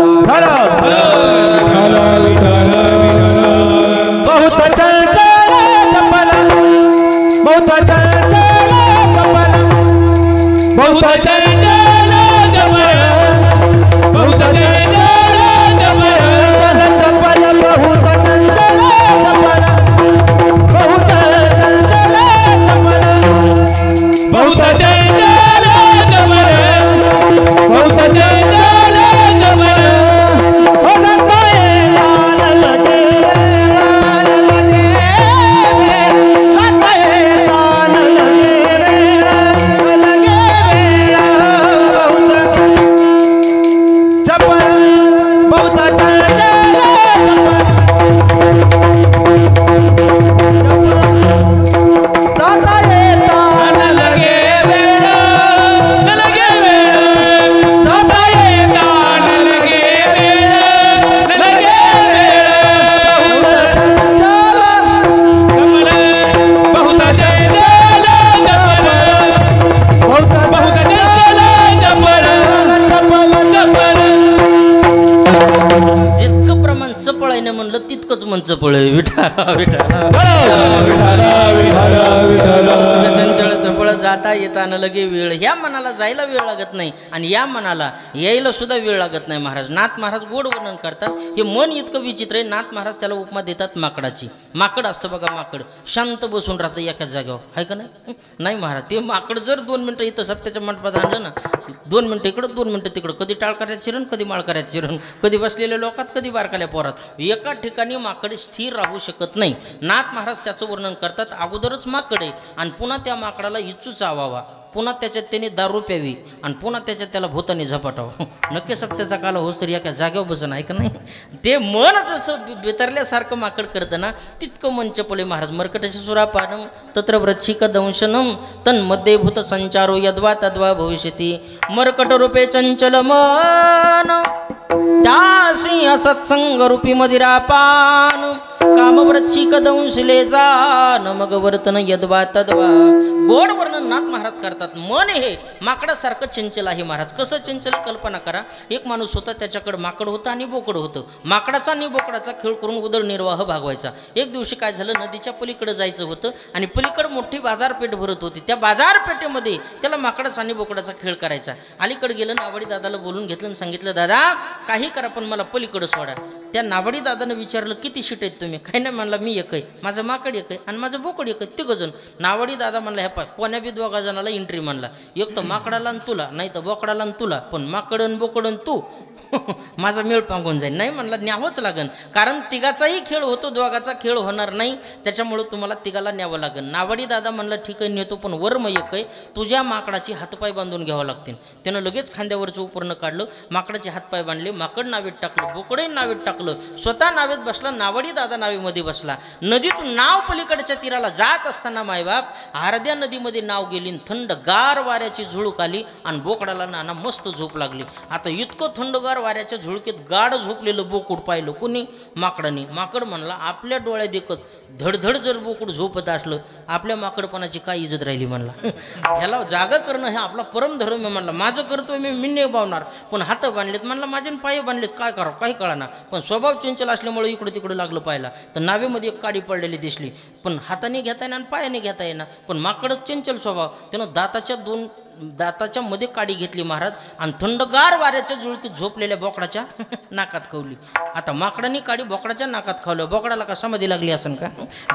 बहुत चंचल चपल बहुत चंचल चपल बहुत चंचल जबर बहुत चंचल जबर चल चपल बहुत चंचल चपल बहुत चंचल चपल बहुत चंचल जबर बहुत चंचल जबर हो लगे लाल लगे म्हणलं तितकंच मंच पळ विठा चंचळ चपळ जाता येताना लगे वेळ ह्या मनाला जायला वेळ लागत नाही आणि या मनाला यायला सुद्धा वेळ लागत नाही महाराज नाथ महाराज गोड वर्णन करतात हे मन इतकं विचित्र आहे नाथ महाराज त्याला उपमा देतात माकडाची माकड असतं बघा माकड शांत बसून राहतं एका जागेवर आहे का नाही महाराज ते माकड जर 2 मिनटं इथं सत्याच्या मंडपात आणलं ना 2 मिनटं इकडं 2 मिनटं तिकडं कधी टाळ करायचं शिरण कधी माळ करायचं शिरण कधी बसलेल्या लोकात कधी बारकाल्या पोरात एका ठिकाणी माकड स्थिर राहू शकत नाही नाथ महाराज त्याचं वर्णन करतात अगोदरच माकड आहे आणि पुन्हा त्या माकडाला इच्छू चावावा पुन्हा त्याच्यात त्याने दारू प्यावी आणि पुन्हा त्याच्यात त्याला भूताने झपाटावं नक्की सप्त्याचा काल होस तरी एका जागेवर बसून आहे का नाही ते मन जसं बितरल्यासारखं माकड करतं ना तितकं मंच पळे महाराज मर्कटशी सुरापानम तत्र वृच्छिक दंशनम तन्मध्ये भूत संचारो यद्वा तद्वा भविष्यती मर्कट रूपे चंचल मन त्यासी असत्संग रूपी मदिरापान कामवृच्छिक दंशले जान मग वर्तन यद्वा तद्वा गोड वर्णन नाथ महाराज करतात मन हे माकडासारखं चंचल आहे महाराज कसं चंचल कल्पना करा एक माणूस होता त्याच्याकडे माकड होतं आणि बोकड होतं माकडाचा आणि बोकडाचा खेळ करून उदरनिर्वाह भागवायचा एक दिवशी काय झालं नदीच्या पलीकडे जायचं होतं आणि पलीकडे मोठी बाजारपेठ भरत होती त्या बाजारपेठेमध्ये त्याला माकडाचा आणि बोकडाचा खेळ करायचा अलीकडे गेलं नावाडी दादाला बोलून घेतलं आणि सांगितलं दादा काही करा पण मला पलीकडे सोडा त्या नावाडी दादानं विचारलं किती शीट आहेत तुम्ही काही नाही म्हणला मी एक आहे माझं माकड एक आहे आणि माझं बोकड एक आहे 3 जण नावाडी दादा म्हणला ह्या कोण्या बी 2 जणाला एंट्री म्हणला एक तर माकडाला आणि तुला नाही तर बोकडाला आणि तुला पण माकडन बोकडन तू माझा मेळ पांगून जाईल नाही म्हणला न्यावंच लागन कारण तिघाचाही खेळ होतो दोघाचा खेळ होणार नाही त्याच्यामुळे तुम्हाला तिघाला न्यावं लागेल नावाडी दादा म्हणला ठीक आहे नेतो पण वर्म एक आहे तुझ्या माकडाची हातपाय बांधून घ्यावं लागतील त्यानं लगेच खांद्यावरचं उपरणं काढलं माकडाचे हातपाय बांधले माकड नावेत टाकलं बोकडही नावेत टाकलं स्वतः नावेत बसला नावाडी दादा नावेमध्ये बसला नदीतून नाव पलीकडच्या तीराला जात असताना मायबाप अर्ध्या नदीमध्ये नाव गेली थंड गार वाऱ्याची झुळूक आली आणि बोकडाला नाना मस्त झोप लागली आता इतकं थंडगार वाऱ्याच्या झुळकीत गाढ झोपलेलं बोकूड पाहिलं कोणी माकडाने माकड म्हणला आपल्या डोळ्यात देखत धडधड जर बोकूड झोपत असलं आपल्या माकडपणाची काय इज्जत राहिली म्हणला ह्याला जागा करणं हे आपला परमधर्म आहे म्हणला माझं करतोय मी निभावणार पण हात बांधलेत म्हणला माझे पाय बांधलेत काय करावं काही कळाना पण स्वभाव चंचल असल्यामुळे इकडे तिकडे लागलं पाहायला तर नावेमध्ये एक काडी पडलेली दिसली पण हाताने घेता येणार आणि पायाने घेता येणार पण माकडच चंचल स्वभाव त्यानं दाताच्या 2 दाताच्या मध्ये काडी घेतली महाराज आणि थंडगार वाऱ्याच्या जुळकीत झोपलेल्या बोकडाच्या नाकात खवली. आता माकडांनी काडी बोकडाच्या नाकात खावलं. बोकडाला का समाधी लागली असेल का?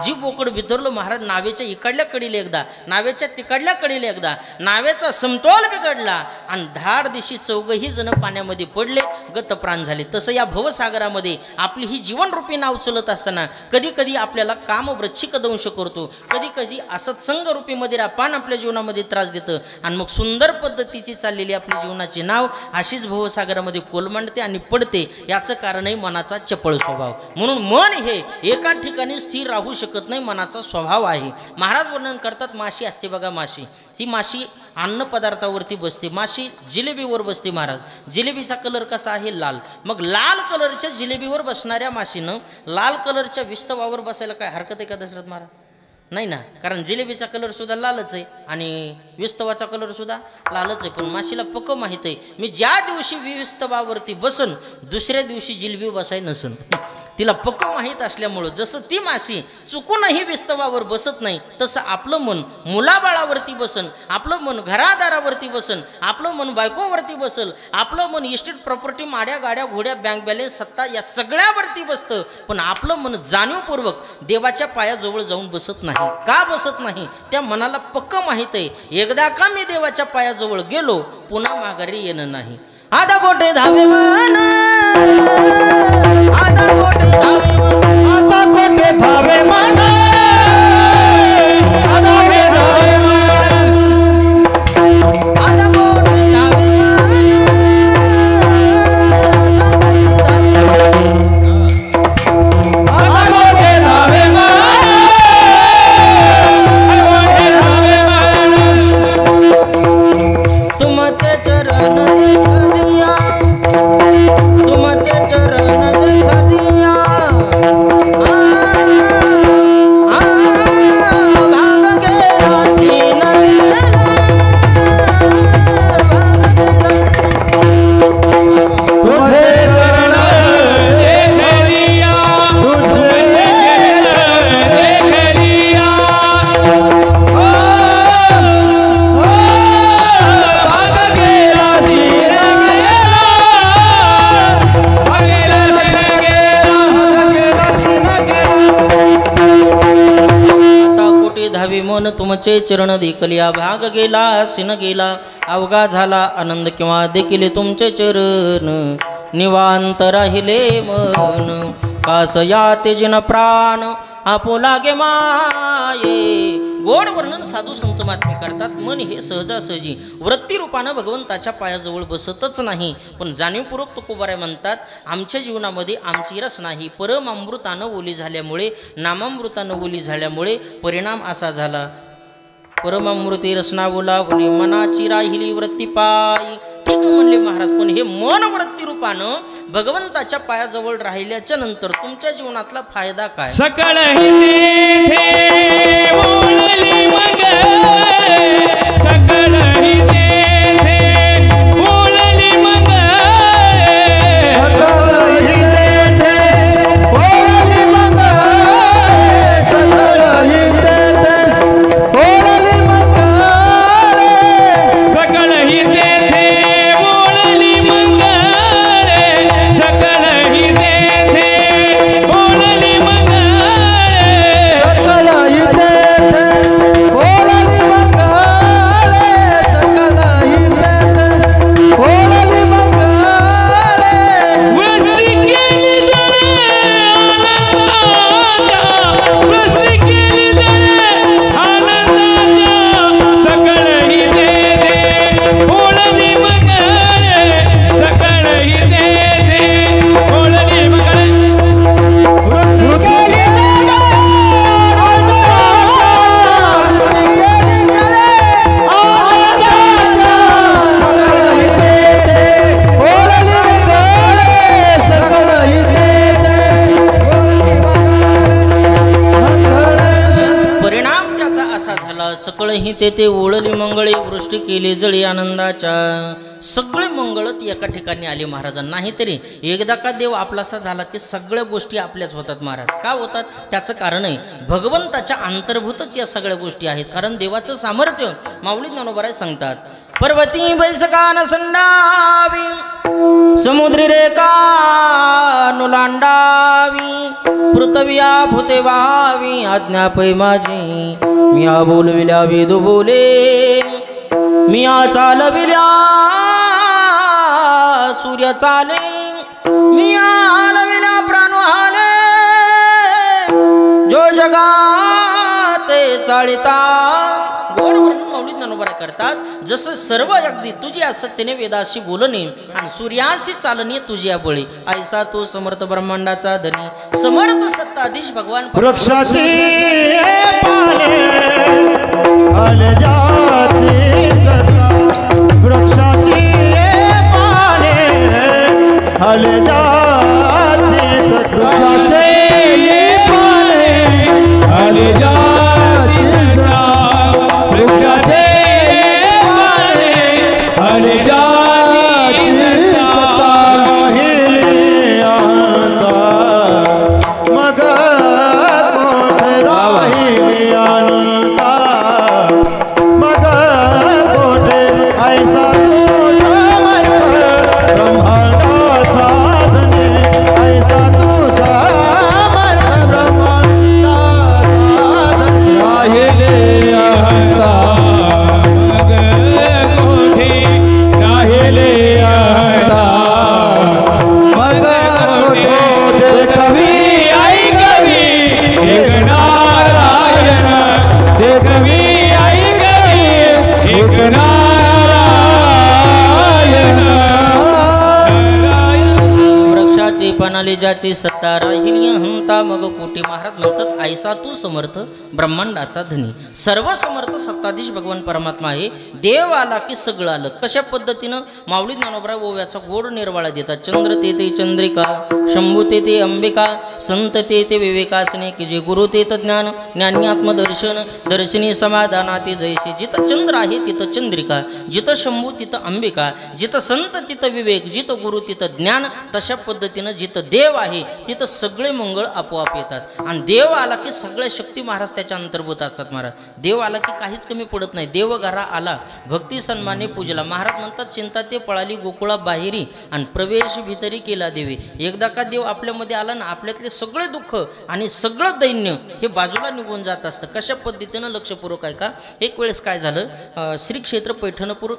जी बोकड भितरलं महाराज नावेच्या इकडल्या कडीला एकदा, नावेच्या तिकडल्या कडीला एकदा, नावेचा समतोल बिघडला आणि धाड दिशी चौघही जण पाण्यामध्ये पडले, गत प्राण झाले. तसं या भवसागरामध्ये आपली ही जीवनरूपी नाव चलत असताना कधी कधी आपल्याला कामवृच्छिक दंश करतो, कधी कधी असत्संग रूपी मदिरा पान आपल्या जीवनामध्ये त्रास देतं आणि मग सुंदर पद्धतीची चाललेली आपली जीवनाची नाव अशीच भवसागरामध्ये कोलमंडते आणि पडते. याचं कारणही मनाचा चपळ स्वभाव. म्हणून मन हे एका ठिकाणी स्थिर राहू शकत नाही, मनाचा स्वभाव आहे. महाराज वर्णन करतात, माशी असते बघा, माशी, ती माशी अन्न पदार्थावरती बसते. माशी जिलेबीवर बसते महाराज. जिलेबीचा कलर कसा आहे? लाल. मग लाल कलरच्या जिलेबीवर बसणाऱ्या माशीनं लाल कलरच्या विस्तवावर बसायला काय हरकत आहे का दशरथ महाराज? नाही ना, कारण जिलेबीचा कलर सुद्धा लालच आहे आणि विस्तवाचा कलर सुद्धा लालच आहे. पण माशीला पक्क माहीत आहे, मी ज्या दिवशी विस्तवावरती बसन दुसऱ्या दिवशी जिलेबी बसाय नसन. तिला पक्क माहीत असल्यामुळं जसं ती माशी चुकूनही विस्तवावर बसत नाही, तसं आपलं मन मुलाबाळावरती बसन, आपलं मन घरादारावरती बसन, आपलं मन बायकोवरती बसल, आपलं मन इस्टेट प्रॉपर्टी, माड्या गाड्या घोड्या बँक बॅलेन्स सत्ता या सगळ्यावरती बसतं. पण आपलं मन जाणीवपूर्वक देवाच्या पायाजवळ जाऊन बसत नाही. का बसत नाही? त्या मनाला पक्क माहीत आहे, एकदा का मी देवाच्या पायाजवळ गेलो पुन्हा माघारी येणं नाही. आधा गोटे धावे मन, आधा गोटे धावे मन, आता कोठे धावे मन, आधा गोटे धावे मन, आधा गोटे धावे आता कोठे धावे तुमचे चरण देखलिया, तुमचे चरण देखलिया, भाग गेला सीन तुझे चरण देख लिया, तुझे देख लिया, भाग गेला सीन गेला सीन आता कोटी धावी मन तुमचे चरण देखलिया, भाग गेला सिन गेला, अवघा झाला आनंद किंवा देखील तुमचे चरण, निवांत राहिले मन, कास या तेजन प्राण आपुला गे माये. गोड वर्णन साधू संत महात्मे करतात. मन हे सहजासहजी वृत्तीरूपानं भगवंताच्या पायाजवळ बसतच नाही, पण जाणीवपूर्वक तुकोबारे म्हणतात, आमच्या जीवनामध्ये आमची रस नाही. परमामृतानं ओली झाल्यामुळे, नामामृतानं ओली झाल्यामुळे परिणाम असा झाला, परमामृती रसना ओलावली, मनाची राहिली वृत्ती पायी. ठीक म्हणले महाराज, पण हे मन वृत्ती रूपानं भगवंताच्या पायाजवळ राहिल्याच्या नंतर तुमच्या जीवनातला फायदा काय? सकळ ही तेथे बोलली मग, सकळ ही तेथे बोलली मग, सकळ ही तेथे बोलली मग रे, सकळ ही तेथे बोलली मग रे. वृष्टी केली जरे आनंदाच्या, वृष्टी केली जरे आनंदाच्या, सकळ ही तेथे बोलली मग रे, सकळ ही तेथे बोलली मग रे. परिणाम त्याचा असा झाला, सकळही तेथे ओळली मंगळे, वृष्टी केली जळी आनंदाच्या. सगळे मंगळ ती एका ठिकाणी आली महाराजांना. नाहीतरी एकदा का देव आपलासा झाला की सगळ्या गोष्टी आपल्याच होतात महाराज. का होतात? त्याचं कारण आहे भगवंताच्या अंतर्भूतच या सगळ्या गोष्टी आहेत. कारण देवाचं सामर्थ्य माऊली ज्ञानोबा सांगतात, पर्वती बैसकान संडावी समुद्री रेखा नुलांडावी पृथ्व्या भूते व्हावी आज्ञा पै माझी मी बोलविल्या वेदू बोले मी चालविल्या सूर्य चाले मी आलविल्या प्राण हाले जो जगात चालिता गोड वर्णन मौलिक ज्ञानोबा करतात. जसं सर्व अगदी तुझी असत्यने वेदाशी बोलणे आणि सूर्याशी चालणे तुझी बळी ऐसा तो समर्थ ब्रह्मांडाचा धनी समर्थ सत्ताधीश भगवान वृक्षाची पाने हलजाची सत्ता वृक्षाची पाने हलजाची सत्ता वृक्षाचे पाने हलजाची सत्ता राहिले आता मग कोठे राहिले अनंता मग कोठे ऐसा तू समर्थ ब्रह्मांडाचा धनी ऐसा तू समर्थ ब्रह्मांडाचा धनी राहिले अहंता मग कोठे राहिले अहंता मग कोठे ते कवी आई कवी एक नारायण ते कवी आई कवी एक वृक्षाची पानाली ज्याची सत्ता राहिली हंता मग कोटी. महाराज म्हणतात ऐसा तू समर्थ ब्रह्मांडाचा धनी सर्व समर्थ सत्ताधीश भगवान परमात्मा आहे. देव आला की सगळं आलं. कशा पद्धतीनं माऊली ज्ञानोबराव ओव्याचा गोड निर्वाळा देतात. चंद्र ते चंद्रिका शंभू ते अंबिका संत ते विवेकासने की जे गुरु ते ज्ञान ज्ञानी आत्मदर्शन दर्शनी समाधाना ते जैसे. जिथं चंद्र आहे तिथं चंद्रिका जिथं शंभू तिथं अंबिका जिथं संत तिथं विवेक जिथं गुरु तिथं ज्ञान. तशा पद्धतीनं जिथं देव आहे तिथं सगळे मंगळ आपोआप येतात. आणि देव आला की सगळ्या शक्ती महाराज त्याच्या अंतर्भूत असतात. महाराज देव आला की काहीच कमी पडत नाही. देव घरा आला भक्ती सन्माने पूजला. महाराज म्हणतात चिंता ते पळाली गोकुळा बाहेरी आणि प्रवेश भितरी केला देवी. एकदा का देव आपल्यामध्ये आला ना आपल्यातले सगळे दुःख आणि सगळं दैन्य हे बाजूला निघून जात असतं. कशा पद्धतीनं लक्षपूर्वक आहे का. एक वेळेस काय झालं श्री क्षेत्र पंढरपूर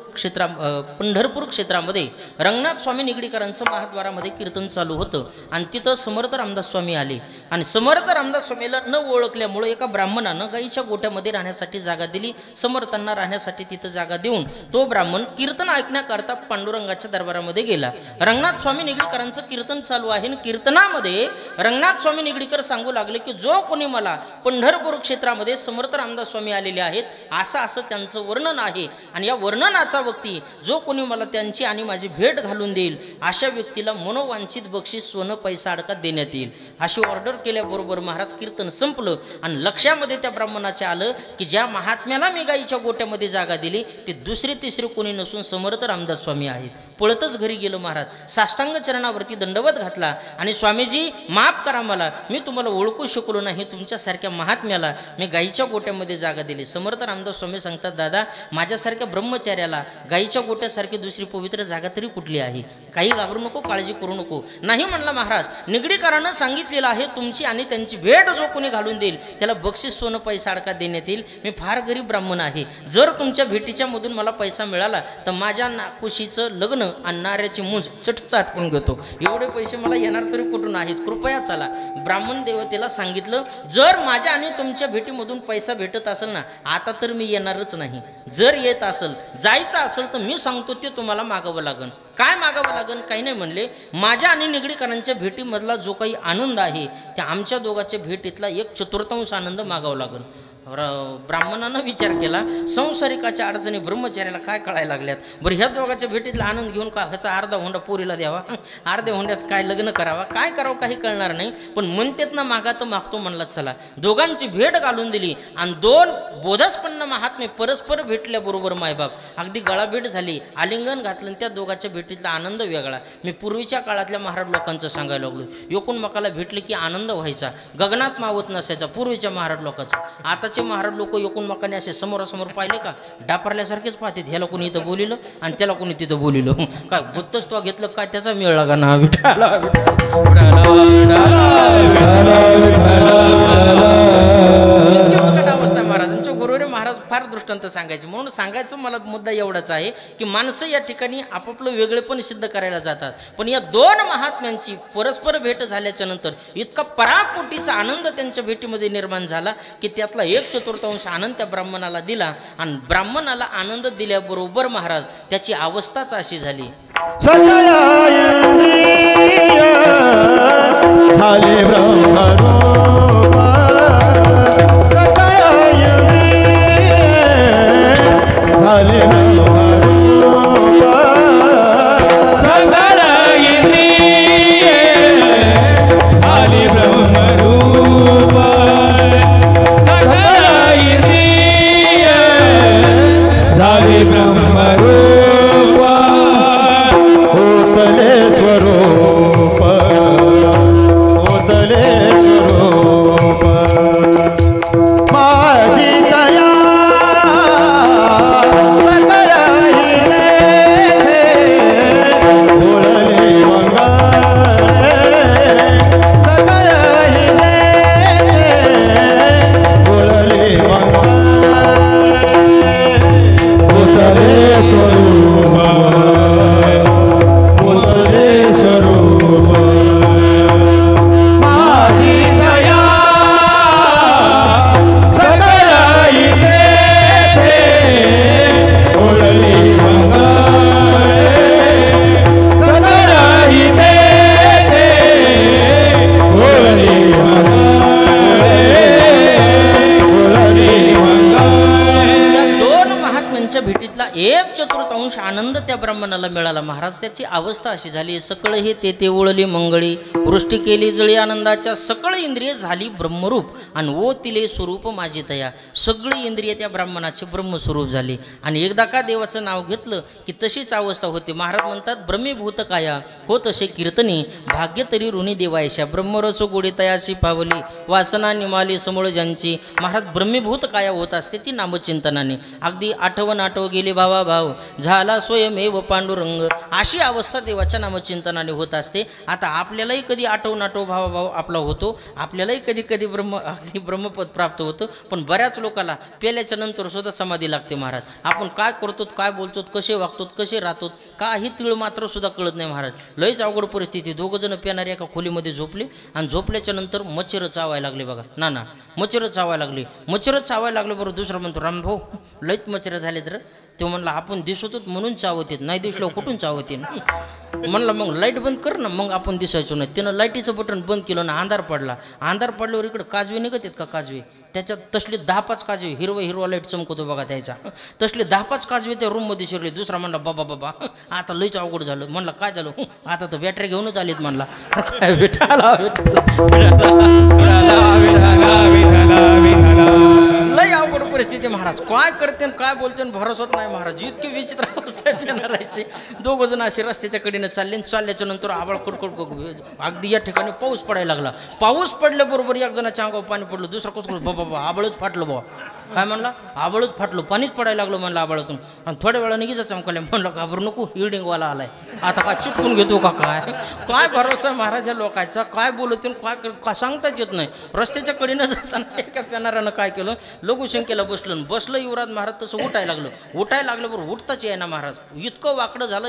क्षेत्रामध्ये रंगनाथ स्वामी निगडीकरांचं महाद्वारामध्ये कीर्तन चालू होतं आणि तिथं समर्थ रामदास स्वामी आले. आणि समर्थ रामदास स्वामीला न ओळखल्यामुळे एका ब्राह्मणानं गाईच्या गोठ्यामध्ये राहण्यासाठी जागा दिली. समर्थांना राहण्यासाठी तिथं जागा देऊन तो ब्राह्मण कीर्तन ऐकण्याकरता पांडुरंगाच्या दरबारामध्ये गेला. रंगनाथ स्वामी निगडीकरांचं कीर्तन चालू आहे. कीर्तनामध्ये रंगनाथ स्वामी निगडीकर सांगू लागले की जो कोणी मला पंढरपूर क्षेत्रामध्ये समर्थ रामदास स्वामी आलेले आहेत असं त्यांचं वर्णन आहे. आणि या वर्णनाचा व्यक्ती जो कोणी मला त्यांची आणि माझी भेट घालून देईल अशा व्यक्तीला मनोवांछित बक्षीस सोनं पैसा अडकात देण्यात येईल. अशी ऑर्डर केल्याबरोबर महाराज कीर्तन संपलं आणि लक्षामध्ये त्या ब्राह्मणाचे आलं की ज्या महात्म्याला मी गाईच्या गोट्यामध्ये जागा दिली ते दुसरे तिसरे कोणी नसून समर्थ रामदास स्वामी आहेत. पळतच घरी गेलो महाराज साष्टांग चरणावरती दंडवत घातला आणि स्वामीजी माफ करा मला मी तुम्हाला ओळखू शकलो नाही. तुमच्यासारख्या महात्म्याला मी गाईच्या गोट्यामध्ये जागा दिली. समर्थ रामदास स्वामी सांगतात दादा माझ्यासारख्या ब्रह्मचार्याला गाईच्या गोट्यासारखी दुसरी पवित्र जागा तरी कुठली आहे. काही घाबरू नको काळजी करू नको. नाही म्हणला महाराज निगडीकरानं सांगितलेलं आहे तुमची आणि त्यांची भेट जो कोणी घालून देईल त्याला बक्षीस सोनं पैसा अडका देण्यात येईल. मी फार गरीब ब्राह्मण आहे. जर तुमच्या भेटीच्या मधून मला पैसा मिळाला तर माझ्या नाकुशीचं लग्न आणि नाऱ्याची मुंज चटच आटपून घेतो. एवढे पैसे मला येणार तरी कुठून आहेत कृपया चला. ब्राह्मण देवतेला सांगितलं जर माझ्या आणि तुमच्या भेटीमधून पैसा भेटत असेल ना आता तर मी येणारच नाही. जर येत असेल जायचं असेल तर मी सांगतो ते तुम्हाला मागावं लागेल. काय मागावं लागेल काही नाही म्हणले. माझ्या आणि निगडीकरांच्या भेटीमधला जो काही आनंद आहे त्या आमच्या दोघांच्या भेटीतला 1/4 आनंद मागावा लागेल. ब्राह्मणानं विचार केला संसारिकाच्या अडचणी ब्रह्मचार्याला काय कळायला लागल्यात. बरं ह्या दोघांच्या भेटीतला आनंद घेऊन का ह्याचा अर्धा हुंडा पोरीला द्यावा अर्ध्या हुंड्यात काय लग्न करावा काय करावं काही कळणार नाही. पण म्हणतेत ना मागा तर मागतो म्हणला. चला दोघांची भेट घालून दिली आणि 2 बोधस्पन्न महात्मे परस्पर भेटल्याबरोबर मायबाप अगदी गळाभेट झाली आलिंगन घातलं. त्या दोघांच्या भेटीतला आनंद वेगळा. मी पूर्वीच्या काळातल्या महाराज लोकांचं सांगायला लागलो. एकूण मकाला भेटले की आनंद व्हायचा गगनात मावत नसायचा पूर्वीच्या महाराज लोकांचा. आता आजचे महाराज लोक एकूणमेकांनी असे समोरासमोर पाहिले का डापरल्यासारखेच पाहतात, ह्याला कोणी इथं बोलिलं आणि त्याला कोणी तिथं बोलिलं, काय गुत्तच तो घेतलं काय त्याचा मेळ लागा ना. अवस्था महाराज आमच्या गुरुवारी महाराज फार दृष्टांत सांगायचे, म्हणून सांगायचं मला मुद्दा एवढाच आहे की माणसं या ठिकाणी आपापलं वेगळेपण सिद्ध करायला जातात, पण या दोन महात्म्यांची परस्पर भेट झाल्याच्या नंतर इतका पराकोटीचा आनंद त्यांच्या भेटीमध्ये निर्माण झाला की त्यातला 1/4 आनंद त्या ब्राह्मणाला दिला आणि ब्राह्मणाला आनंद दिल्याबरोबर महाराज त्याची अवस्थाच अशी झाली. सकळ इंद्रिय झाले ब्रह्मरूप, सकळ इंद्रिय झाले ब्रह्मरूप, सकळ इंद्रिय झाले ब्रह्मरूप, सकळ इंद्रिय झाले ब्रह्मरूप, ओतले स्वरूप, ओतले स्वरूप, माझी दया सकळ हिने बोलले मंगळे, सकळ हिने बोलले मंगळे, ओतले स्वरूप, ओतले स्वरूप, माझी दया सकळ हिने बोलले मंगळे, सकळ हिने बोलले मंगळे, बोलले मंगळे. त्या दोन महात्म्यांच्या भेटीतला 1/4 आनंद त्या ब्राह्मणाला मिळाला महाराज. त्याची अवस्था अशी झाली, सकळ हे ते ओळली मंगळी, वृष्टी केली जळी आनंदाच्या, सकळ इंद्रिय झाली ब्रह्मरूप आणि ओ तिले स्वरूप माझी दया. सगळी इंद्रिय त्या ब्राह्मणाचे ब्रह्मस्वरूप झाली आणि एकदा का देवाचं नाव घेतलं की तशीच अवस्था होते. महाराज म्हणतात ब्रह्मीभूत काया हो तसे कीर्तनी, भाग्य तरी ऋणी देवायशा, ब्रह्मरस गोडी तयाशी पावली, वासना निमाली समोळ ज्यांची. महाराज ब्रह्मीभूत काया होत असते ती नामचिंतनाने, अगदी आठवण आठव गेले भावा भाव, झाला स्वयमेव पांडुरंग, अशी अवस्था देवाच्या नामचिंतनाने होत असते. आता आपल्यालाही कधी आठवण आठव भावा भाव आपला होतो, आपल्यालाही कधी कधी अगदी ब्रह्मपद प्राप्त होतं, पण बऱ्याच लोकांना पेल्याच्या नंतर सुद्धा समाधी लागते महाराज. आपण काय करतो, काय बोलतो, कसे वागतो, कसे राहतो, काही तीळ मात्र सुद्धा कळत नाही महाराज. लयच अवघड परिस्थिती. 2 जण पेणारे एका खोलीमध्ये झोपले आणि झोपल्याच्या नंतर मच्छर चावायला लागले बघा ना मच्छर चावायला लागले. मच्छर चावायला लागले बरोबर दुसरा म्हणतो रामभाऊ लयच मच्छर झाले तर. तो म्हणला आपण दिसतो म्हणून चावतेत, नाही दिसलं कुठून चावते. म्हणलं मग लाईट बंद कर ना, मग आपण दिसायचो नाही. त्यानं लाईटीचं बटन बंद केलं ना, अंधार पडला. अंधार पडल्यावर इकडं काजवे निघत आहेत का काजवे, त्याच्यात तसले 10-5 काजवे, हिरवा लाईट चमकतो बघा त्याचा, तसले 10-5 काजवे त्या रूममध्ये शिरले. दुसरा म्हणला बाबा आता लईच अवघड झालं. म्हणलं काय झालं, आता तर बॅटरी घेऊनच आलीत. म्हणला काय लई अवघड परिस्थिती महाराज. काय करते काय बोलते भरोसाच नाही महाराज. इतकी विचित्र अवस्था राहायची. 2 जण असे रस्त्याच्या कडेने चालल्याच्या नंतर आबाळ कडकड अगदी या ठिकाणी पाऊस पडायला लागला. पाऊस पडल्याबरोबर एक जणाच्या अंगावर पाणी पडलं, दुसरा कसं बाबा आबळच फाटलं बाबा. काय म्हणला आबळच फाटलं, पाणीच पडायला लागलं म्हणलं आबाळातून. आणि थोड्या वेळाने गिजा चमकले. म्हणलं घाबरू नको, हिल्डिंगवाला आलाय, आता काय चिपकून घेतो का काय भरोसा महाराज या लोकांचा. काय बोलतो काय सांगताच येत नाही. रस्त्याच्या कडेनं जाताना एका पेनारानं काय केलं, लघुशंकेला बसलं युवराज महाराज. तसं उठायला लागलं बरोबर उठताच आहे ना महाराज. इतकं वाकडं झालं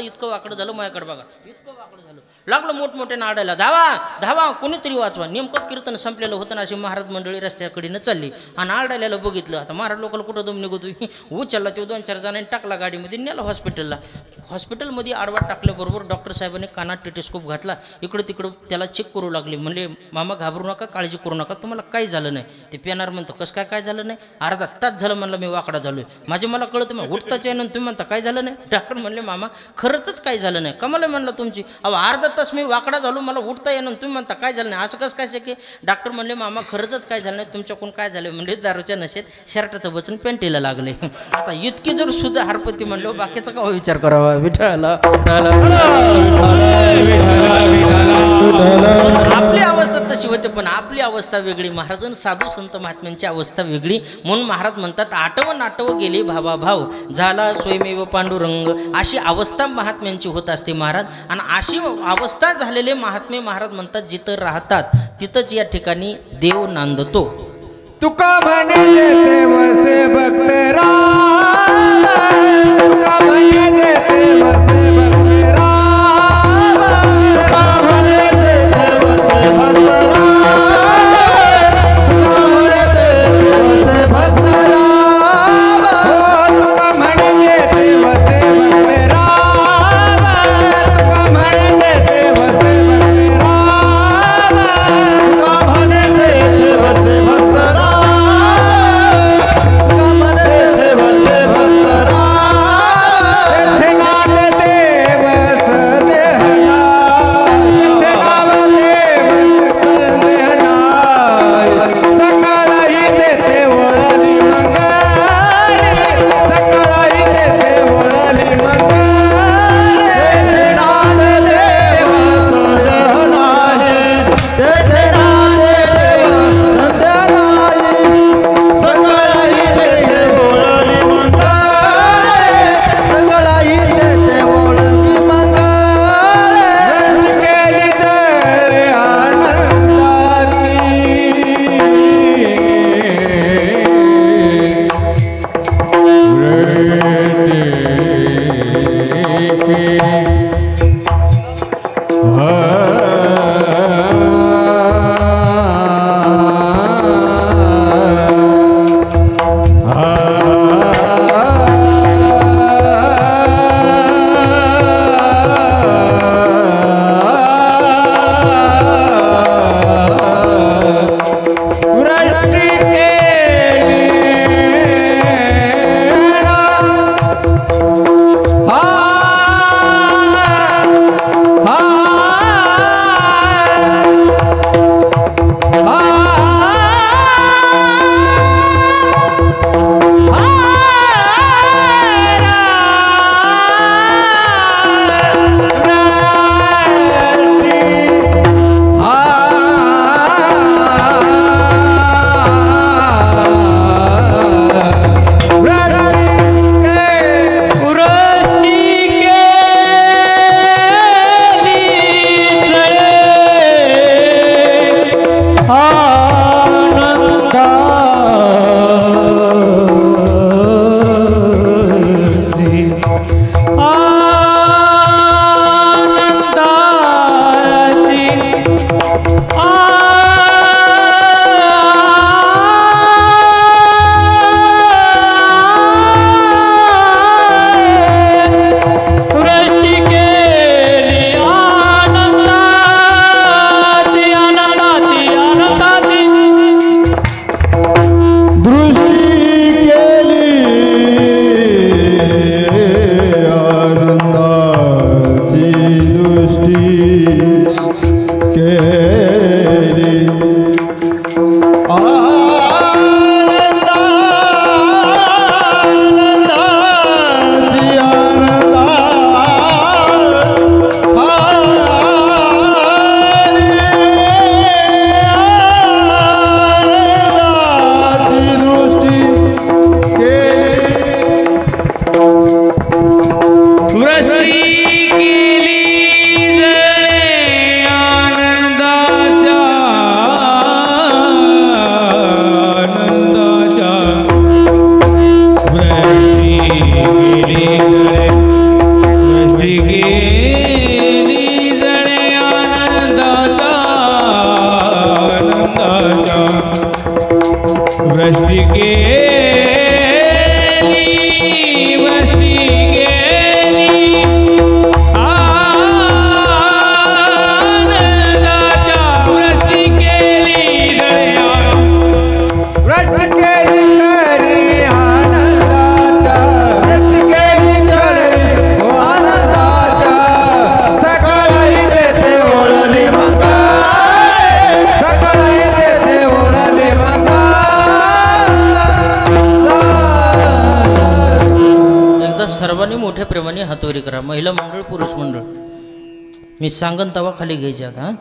माझ्याकडे बघा, इतकं वाकडं झालं. लागलं मोठमोठे नाडायला, धावा कोणीतरी वाचवा. नेमकं कीर्तन संपलेलं होतं ना, अशी महाराज मंडळी रस्त्याकडीनं चालली आणि आरडायला बघितलं. आता महाराज लोकांना कुठं दम निघतो, उचलला तो 2-4 जणांनी टाकला गाडीमध्ये, नेला हॉस्पिटलमध्ये. आडवा टाकल्याबरोबर डॉक्टर साहेबांनी कानात टेलिस्कोप घातला, इकडं तिकडं त्याला चेक करू लागले. म्हणले मामा घाबरू नका, काळजी करू नका, तुम्हाला काही झालं नाही. ते पेनार म्हणतो कसं काय झालं नाही, अर्धा तास झालं म्हणलं मी वाकडा झालोय. मला कळतं मग उठताच आहे ना, तुम्ही म्हणता काय झालं नाही. डॉक्टर म्हणले मामा खरंच काही झालं नाही. कमाल म्हणलं तुमची. अर्धा तास मी वाकडा झालो, मला उठता येणं, तुम्ही म्हणता काय झालं नाही, असं कसं काय शक्य? डॉक्टर म्हणले मामा खरंच काय झालं नाही, तुमच्याकडून काय झालं म्हणजे दारूच्या नशेत शर्टाचं बचून पॅन्टीला लागले. आता इतकी जर सुद्धा हरपती म्हणलो बाकीचा का विचार करावा. विठ्ठला आपली अवस्था तशी होते, पण आपली अवस्था वेगळी. महाराजांनी साधू संत महात्म्यांची अवस्था वेगळी. म्हणून महाराज म्हणतात आठवं नाटवं गेली भावा भाव, झाला स्वयमेव पांडुरंग. अशी अवस्था महात्म्यांची होत असते महाराज. आणि अशी अवस्था झालेले महात्मे महाराज म्हणतात जिथं राहतात तिथंच या ठिकाणी देव नांदतो. तुका म्हणे देते वसे भक्त राम, तुका म्हणे देते वसे भक्त राम, तुका म्हणे देते वसे भक्त राम, तुका म्हणे देते वसे भक्त राम, तुका म्हणे देते वसे भक्त राम, तुका म्हणे देते वसे भक्त राम, तुका म्हणे देते वसे भक्त राम. मोठ्या प्रेमाने हातवरी करा. महिला मंडळ, पुरुष मंडळ. मी सांगन तवा खाली घ्यायचे आता.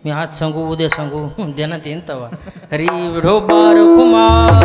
मी आज सांगू, उद्या सांगू, देण्यात येईन तवा. हरी विठोबार कुमार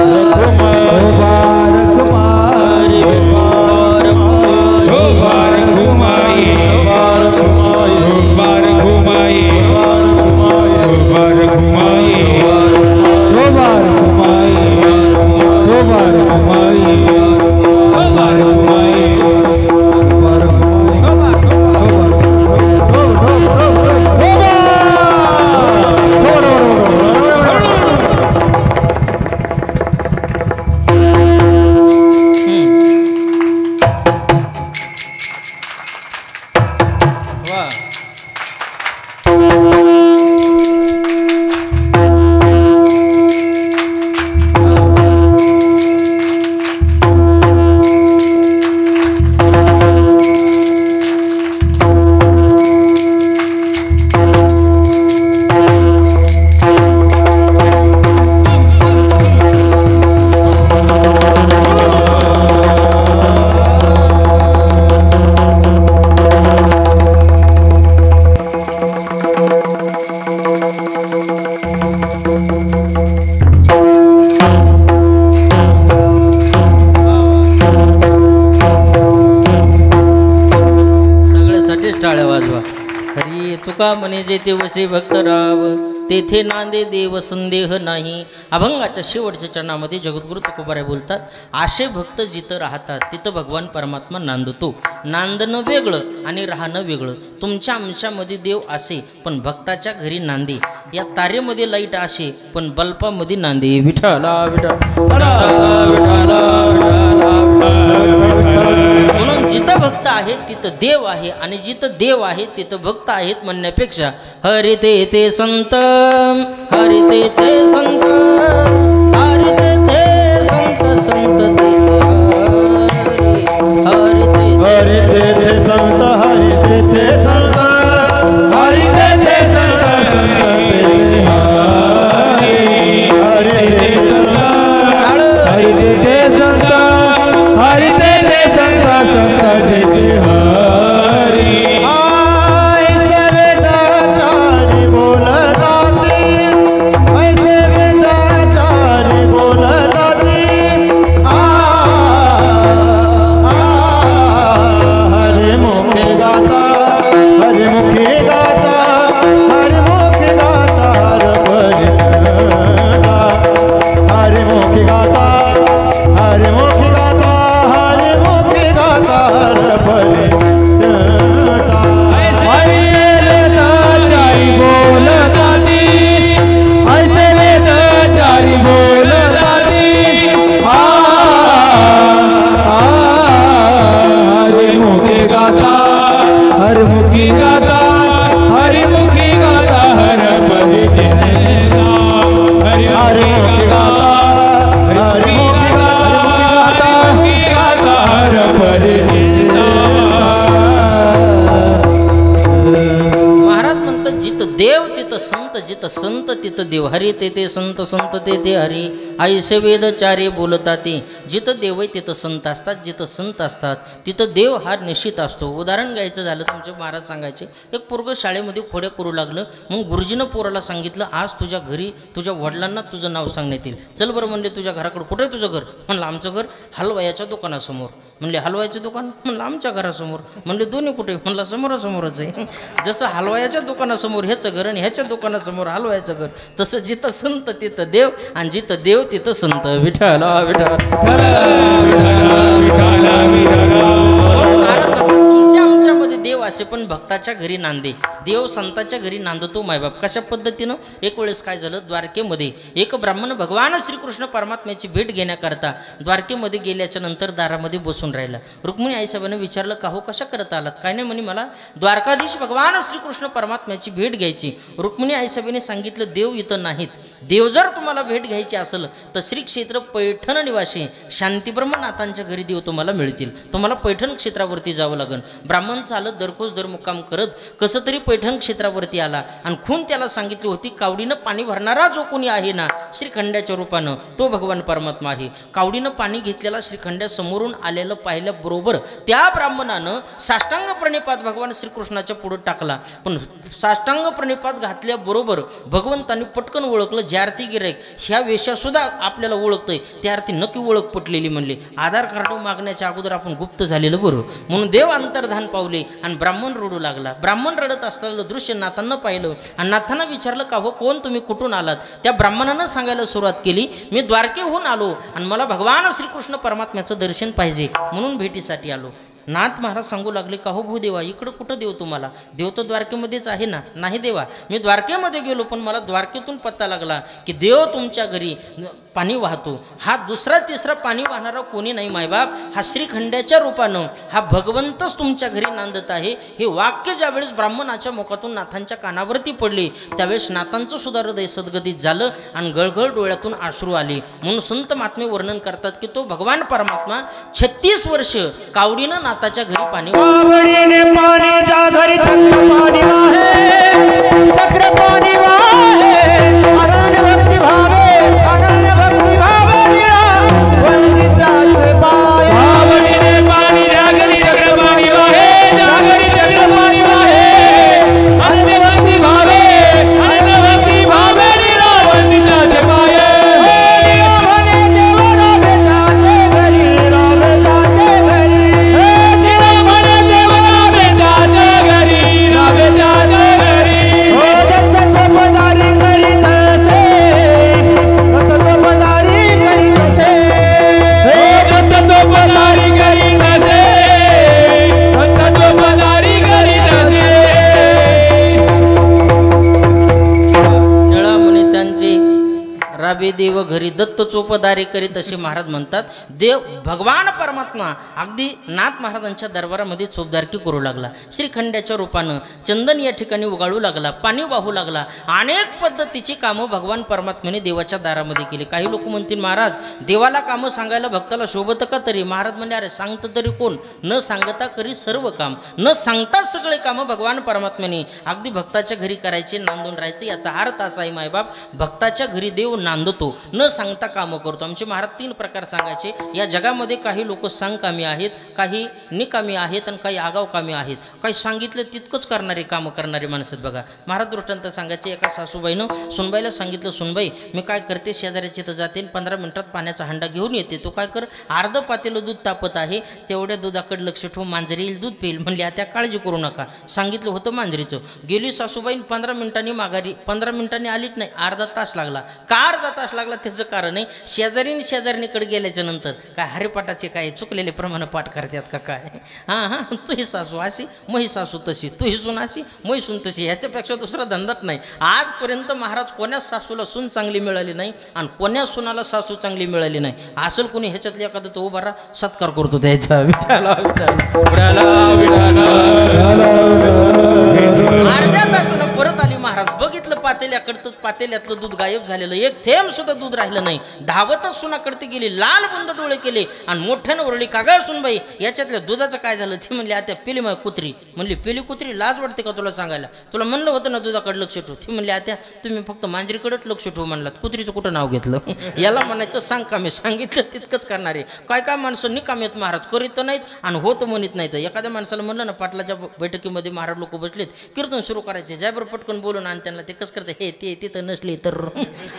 टाळ्या वाजवा. हरी तुका म्हणे जेथे वसे भक्तराव तेथे नांदे देव संदेह नाही. अभंगाच्या शेवटच्या चरणामध्ये जगद्गुरु तुकोबाराय बोलतात, आशे भक्त जिथं राहतात तिथं भगवान परमात्मा नांदतो. नांदणं वेगळं आणि राहणं वेगळं. तुमच्या आमच्यामध्ये देव असे पण भक्ताच्या घरी नांदे. या तारेमध्ये लाईट असे पण बल्पामध्ये नांदे. विठाला म्हणून जिथं भक्त आहेत तिथं देव आहे आणि जिथं देव आहे तिथं भक्त आहेत म्हणण्यापेक्षा हरी ते संत, हरी ते संत, हरी ते संत, संत हरि ते संत, हरि ते संत, हरि ते संत, हरि ते संत, हरि ते संत, संत ते हरि. ऐसे वेदाचारी बोलताती, ऐसे वेदाचारी बोलताती. हरे मुखे गाता, हरे मुखे गाता, हरे मुखे गाता, हरे मुखे गाता, हरे मुखे गाता, हरे मुखे गाता, ऐसे वेदाचारी बोलताती, ऐसे वेदाचारी बोलताती. हरे मुखे गाता, हरे मुखी गाता, हरे मुखी गाता, हर पद हरे मुखे गाता, हरे मुखे गाता, हर पद. महाराज म्हणतात जिथं देव तिथं संत, जिथं संत तिथं देव. हरी ते संत, संत ते हरी. ऐसे वेदचारे बोलताते. जिथं देव आहे तिथं संत असतात, जिथं संत असतात तिथं देव हा निश्चित असतो. उदाहरण घ्यायचं झालं, तुमचे महाराज सांगायचे, एक पोरगं शाळेमध्ये खोड्या करू लागलं. मग गुरुजीनं पोराला सांगितलं, आज तुझ्या घरी तुझ्या वडिलांना तुझं नाव सांगण्यात येईल. चल बरं म्हणले, तुझ्या घराकडं कुठे आहे तुझं घर? म्हणलं आमचं घर हलवायाच्या दुकानासमोर. म्हणले हलवायाचं दुकान? म्हणलं आमच्या घरासमोर. म्हणले दोन्ही कुठे? म्हणलं समोरासमोरच आहे. जसं हलवायाच्या दुकानासमोर ह्याचं घर आणि ह्याच्या दुकानासमोर हलवायचं घर, तसं जिथं संत तिथं देव आणि जिथं देव तिथं संत. विठ्ठला विठ्ठला तुमच्या आमच्यामध्ये देव असे पण भक्ताच्या घरी नांदे. देव संताच्या घरी नांदतो मायबाप. कशा पद्धतीनं? एक वेळेस काय झालं, द्वारकेमध्ये एक ब्राह्मण भगवान श्रीकृष्ण परमात्म्याची भेट घेण्याकरता द्वारकेमध्ये गेल्याच्या नंतर दारामध्ये बसून राहिला. रुक्मिणी आईसाहेबांनी विचारलं, का हो कशा करता आलात? काय नाही म्हणे, मला द्वारकाधीश भगवान श्रीकृष्ण परमात्म्याची भेट घ्यायची. रुक्मिणी आईसाहेबांनी सांगितलं, देव इथं नाहीत. देव जर तुम्हाला भेट घ्यायची असेल तर श्री क्षेत्र पैठण निवासी शांतीब्रह्मनाथांच्या घरी देव तुम्हाला मिळतील. तुम्हाला पैठण क्षेत्रावरती जावं लागेल. ब्राह्मण चालत दरकोस दर मुक्काम करत कसं तरी पैठण क्षेत्रावरती आला आणि खून त्याला सांगितली होती, कावडीनं पाणी भरणारा जो कोणी आहे ना श्रीखंड्याच्या रूपानं तो भगवान परमात्मा आहे. कावडीनं पाणी घेतलेला श्रीखंड्या समोरून आलेलं पाहिल्याबरोबर त्या ब्राह्मणानं साष्टांग प्रणिपात भगवान श्रीकृष्णाच्या पुढे टाकला. पण साष्टांग प्रणिपात घातल्याबरोबर भगवंतांनी पटकन ओळखलं, ज्या अर्थी गिराईक ह्या वेशासुद्धा आपल्याला ओळखतंय त्या अर्थी नक्की ओळख पटलेली म्हणले. आधार कार्ड मागण्याच्या अगोदर आपण गुप्त झालेलं बरं म्हणून देव अंतर्धान पावले आणि ब्राह्मण रडू लागला. ब्राह्मण रडत असलेलं दृश्य नाथांना पाहिलं आणि नाथांना विचारलं, का हो कोण तुम्ही, कुठून आलात? त्या ब्राह्मणानं सांगायला सुरुवात केली, मी द्वारकेहून आलो आणि मला भगवान श्रीकृष्ण परमात्म्याचं दर्शन पाहिजे म्हणून भेटीसाठी आलो. नाथ महाराज सांगू लागले, का हो भूदेवा इकडं कुठं देव तुम्हाला? देव तर द्वारकेमध्येच आहे ना. नाही देवा, मी द्वारकेमध्ये गेलो पण मला द्वारकेतून पत्ता लागला की देव तुमच्या घरी पाणी वाहतो. हा दुसरा तिसरा पाणी वाहणारा कोणी नाही मायबाप, हा श्रीखंड्याच्या रूपानं हा भगवंतच तुमच्या घरी नांदत आहे. हे वाक्य ज्यावेळेस ब्राह्मणाच्या मुखातून नाथांच्या कानावरती पडले त्यावेळेस नाथांचं सुद्धा हृदय सद्गतीत झालं आणि गळगळ डोळ्यातून अश्रू आले. म्हणून संत महात्मे वर्णन करतात की तो भगवान परमात्मा 36 वर्ष कावडीनं नाथाच्या घरी पाणी कावडीने पाणीच्या घरी चक्र पाणी वाहे, चक्र पाणी वाहे, अनन्य भक्ती भावे, अनन्य भक्ती भावे निळा वंदिताचे पाय. कावडीने पाणीच्या घरी चक्र पाणी वाहे, त्या घरी चक्र पाणी वाहे, अनन्य भक्ती भावे, अनन्य भक्ती भावे निळा वंदिताचे पाय. निळा म्हणे देव राबेताचे घरी, राबेताचे घरी. राबे देव घरी दत्त चोपदारे करीत असे महाराज म्हणतात. देव भगवान परमात्मा अगदी नाथ महाराजांच्या दरबारामध्ये चोपदारकी करू लागला. श्रीखंड्याच्या रूपानं चंदन या ठिकाणी उगाळू लागला, पाणी वाहू लागला. अनेक पद्धतीची कामं भगवान परमात्म्याने देवाच्या दारामध्ये केली. काही लोक म्हणतील, महाराज देवाला कामं सांगायला भक्ताला शोभतं का तरी? महाराज म्हणजे अरे सांगतं तरी कोण? न सांगता करी सर्व काम, न सांगताच सगळे कामं भगवान परमात्म्याने अगदी भक्ताच्या घरी करायचे, नांदून राहायचे. याचा अर्थ असा आहे मायबाप, भक्ताच्या घरी देव नांदतो, न सांगता कामं करतो. आमचे महाराज 3 प्रकार सांगायचे. या जगामध्ये काही लोक सांगकामी आहेत, काही निकामी आहेत आणि काही आगाव कामी आहेत. काही सांगितलं तितकंच करणारे कामं करणारे माणसं बघा. महाराज दृष्टांत सांगायचे. एका सासूबाईनं सुनबाईला सांगितलं, सुनबाई मी काय करते, शेजाऱ्याच्या इथं जाते, 15 मिनिटात पाण्याचा हंडा घेऊन येते. तो काय कर, अर्ध पातेलं दूध तापत आहे, तेवढ्या दुधाकडे लक्ष ठेवू, मांजरी येईल दूध पेईल. म्हणले आता काळजी करू नका. सांगितलं होतं मांजरीचं. गेली सासूबाई 15 मिनिटांनी माघारी. 15 मिनिटांनी आलीच नाही, अर्धा तास लागला. का अर्धा तास लागला त्याचं कारण आहे, शेजारीकडे गेल्याच्या नंतर काय हरिपाठाचे काय चुकलेले प्रमाणे पाठ करतात का काय? हां हां, तुही सासू अशी, मही सासू तशी, तुही सून अशी, मही सून तशी. ह्याच्यापेक्षा दुसरा धंदाच नाही. आजपर्यंत महाराज कोण्याच सासूला सून चांगली मिळाली नाही आणि कोण्याच सुनाला सासू चांगली मिळाली नाही. असेल कोणी ह्याच्यातले एखादं तो उभा राहा, सत्कार करतो त्याचा. विठाला अर्ध्या तासाला परत आली महाराज. बघितलं पातेल्यातलं दूध गायब झालेलं, एक थेंब सुद्धा दूध राहिलं नाही. धावतच सुनाकडे गेली, लाल बुंद डोळे केले आणि मोठ्यानं ओरडली, का गं सुनबाई याच्यातल्या दुधाचं काय झालं? ती म्हणली, आता पेली मग कुत्री. म्हणली, पेली कुत्री? लाज वाटते का तुला सांगायला? तुला म्हणलं होतं ना दुधाकडे लक्ष ठेव. ती म्हणली, आता तुम्ही फक्त मांजरीकडेच लक्ष ठेवू म्हणलात, कुत्रीचं कुठं नाव घेतलं? याला म्हणायचं सांग कामे, सांगितलं तितकंच करणारे. काय काय माणसं निकाम येत महाराज, करीत नाहीत आणि होतं म्हणत नाहीत. एखाद्या माणसाला म्हणलं ना, पाटलाच्या बैठकीमध्ये महाराज लोक बसलेत, कीर्तन सुरू करायचे, जायबर पटकन बोलून आणि त्यांना ते कसं करते, हे ते तिथं नसले तर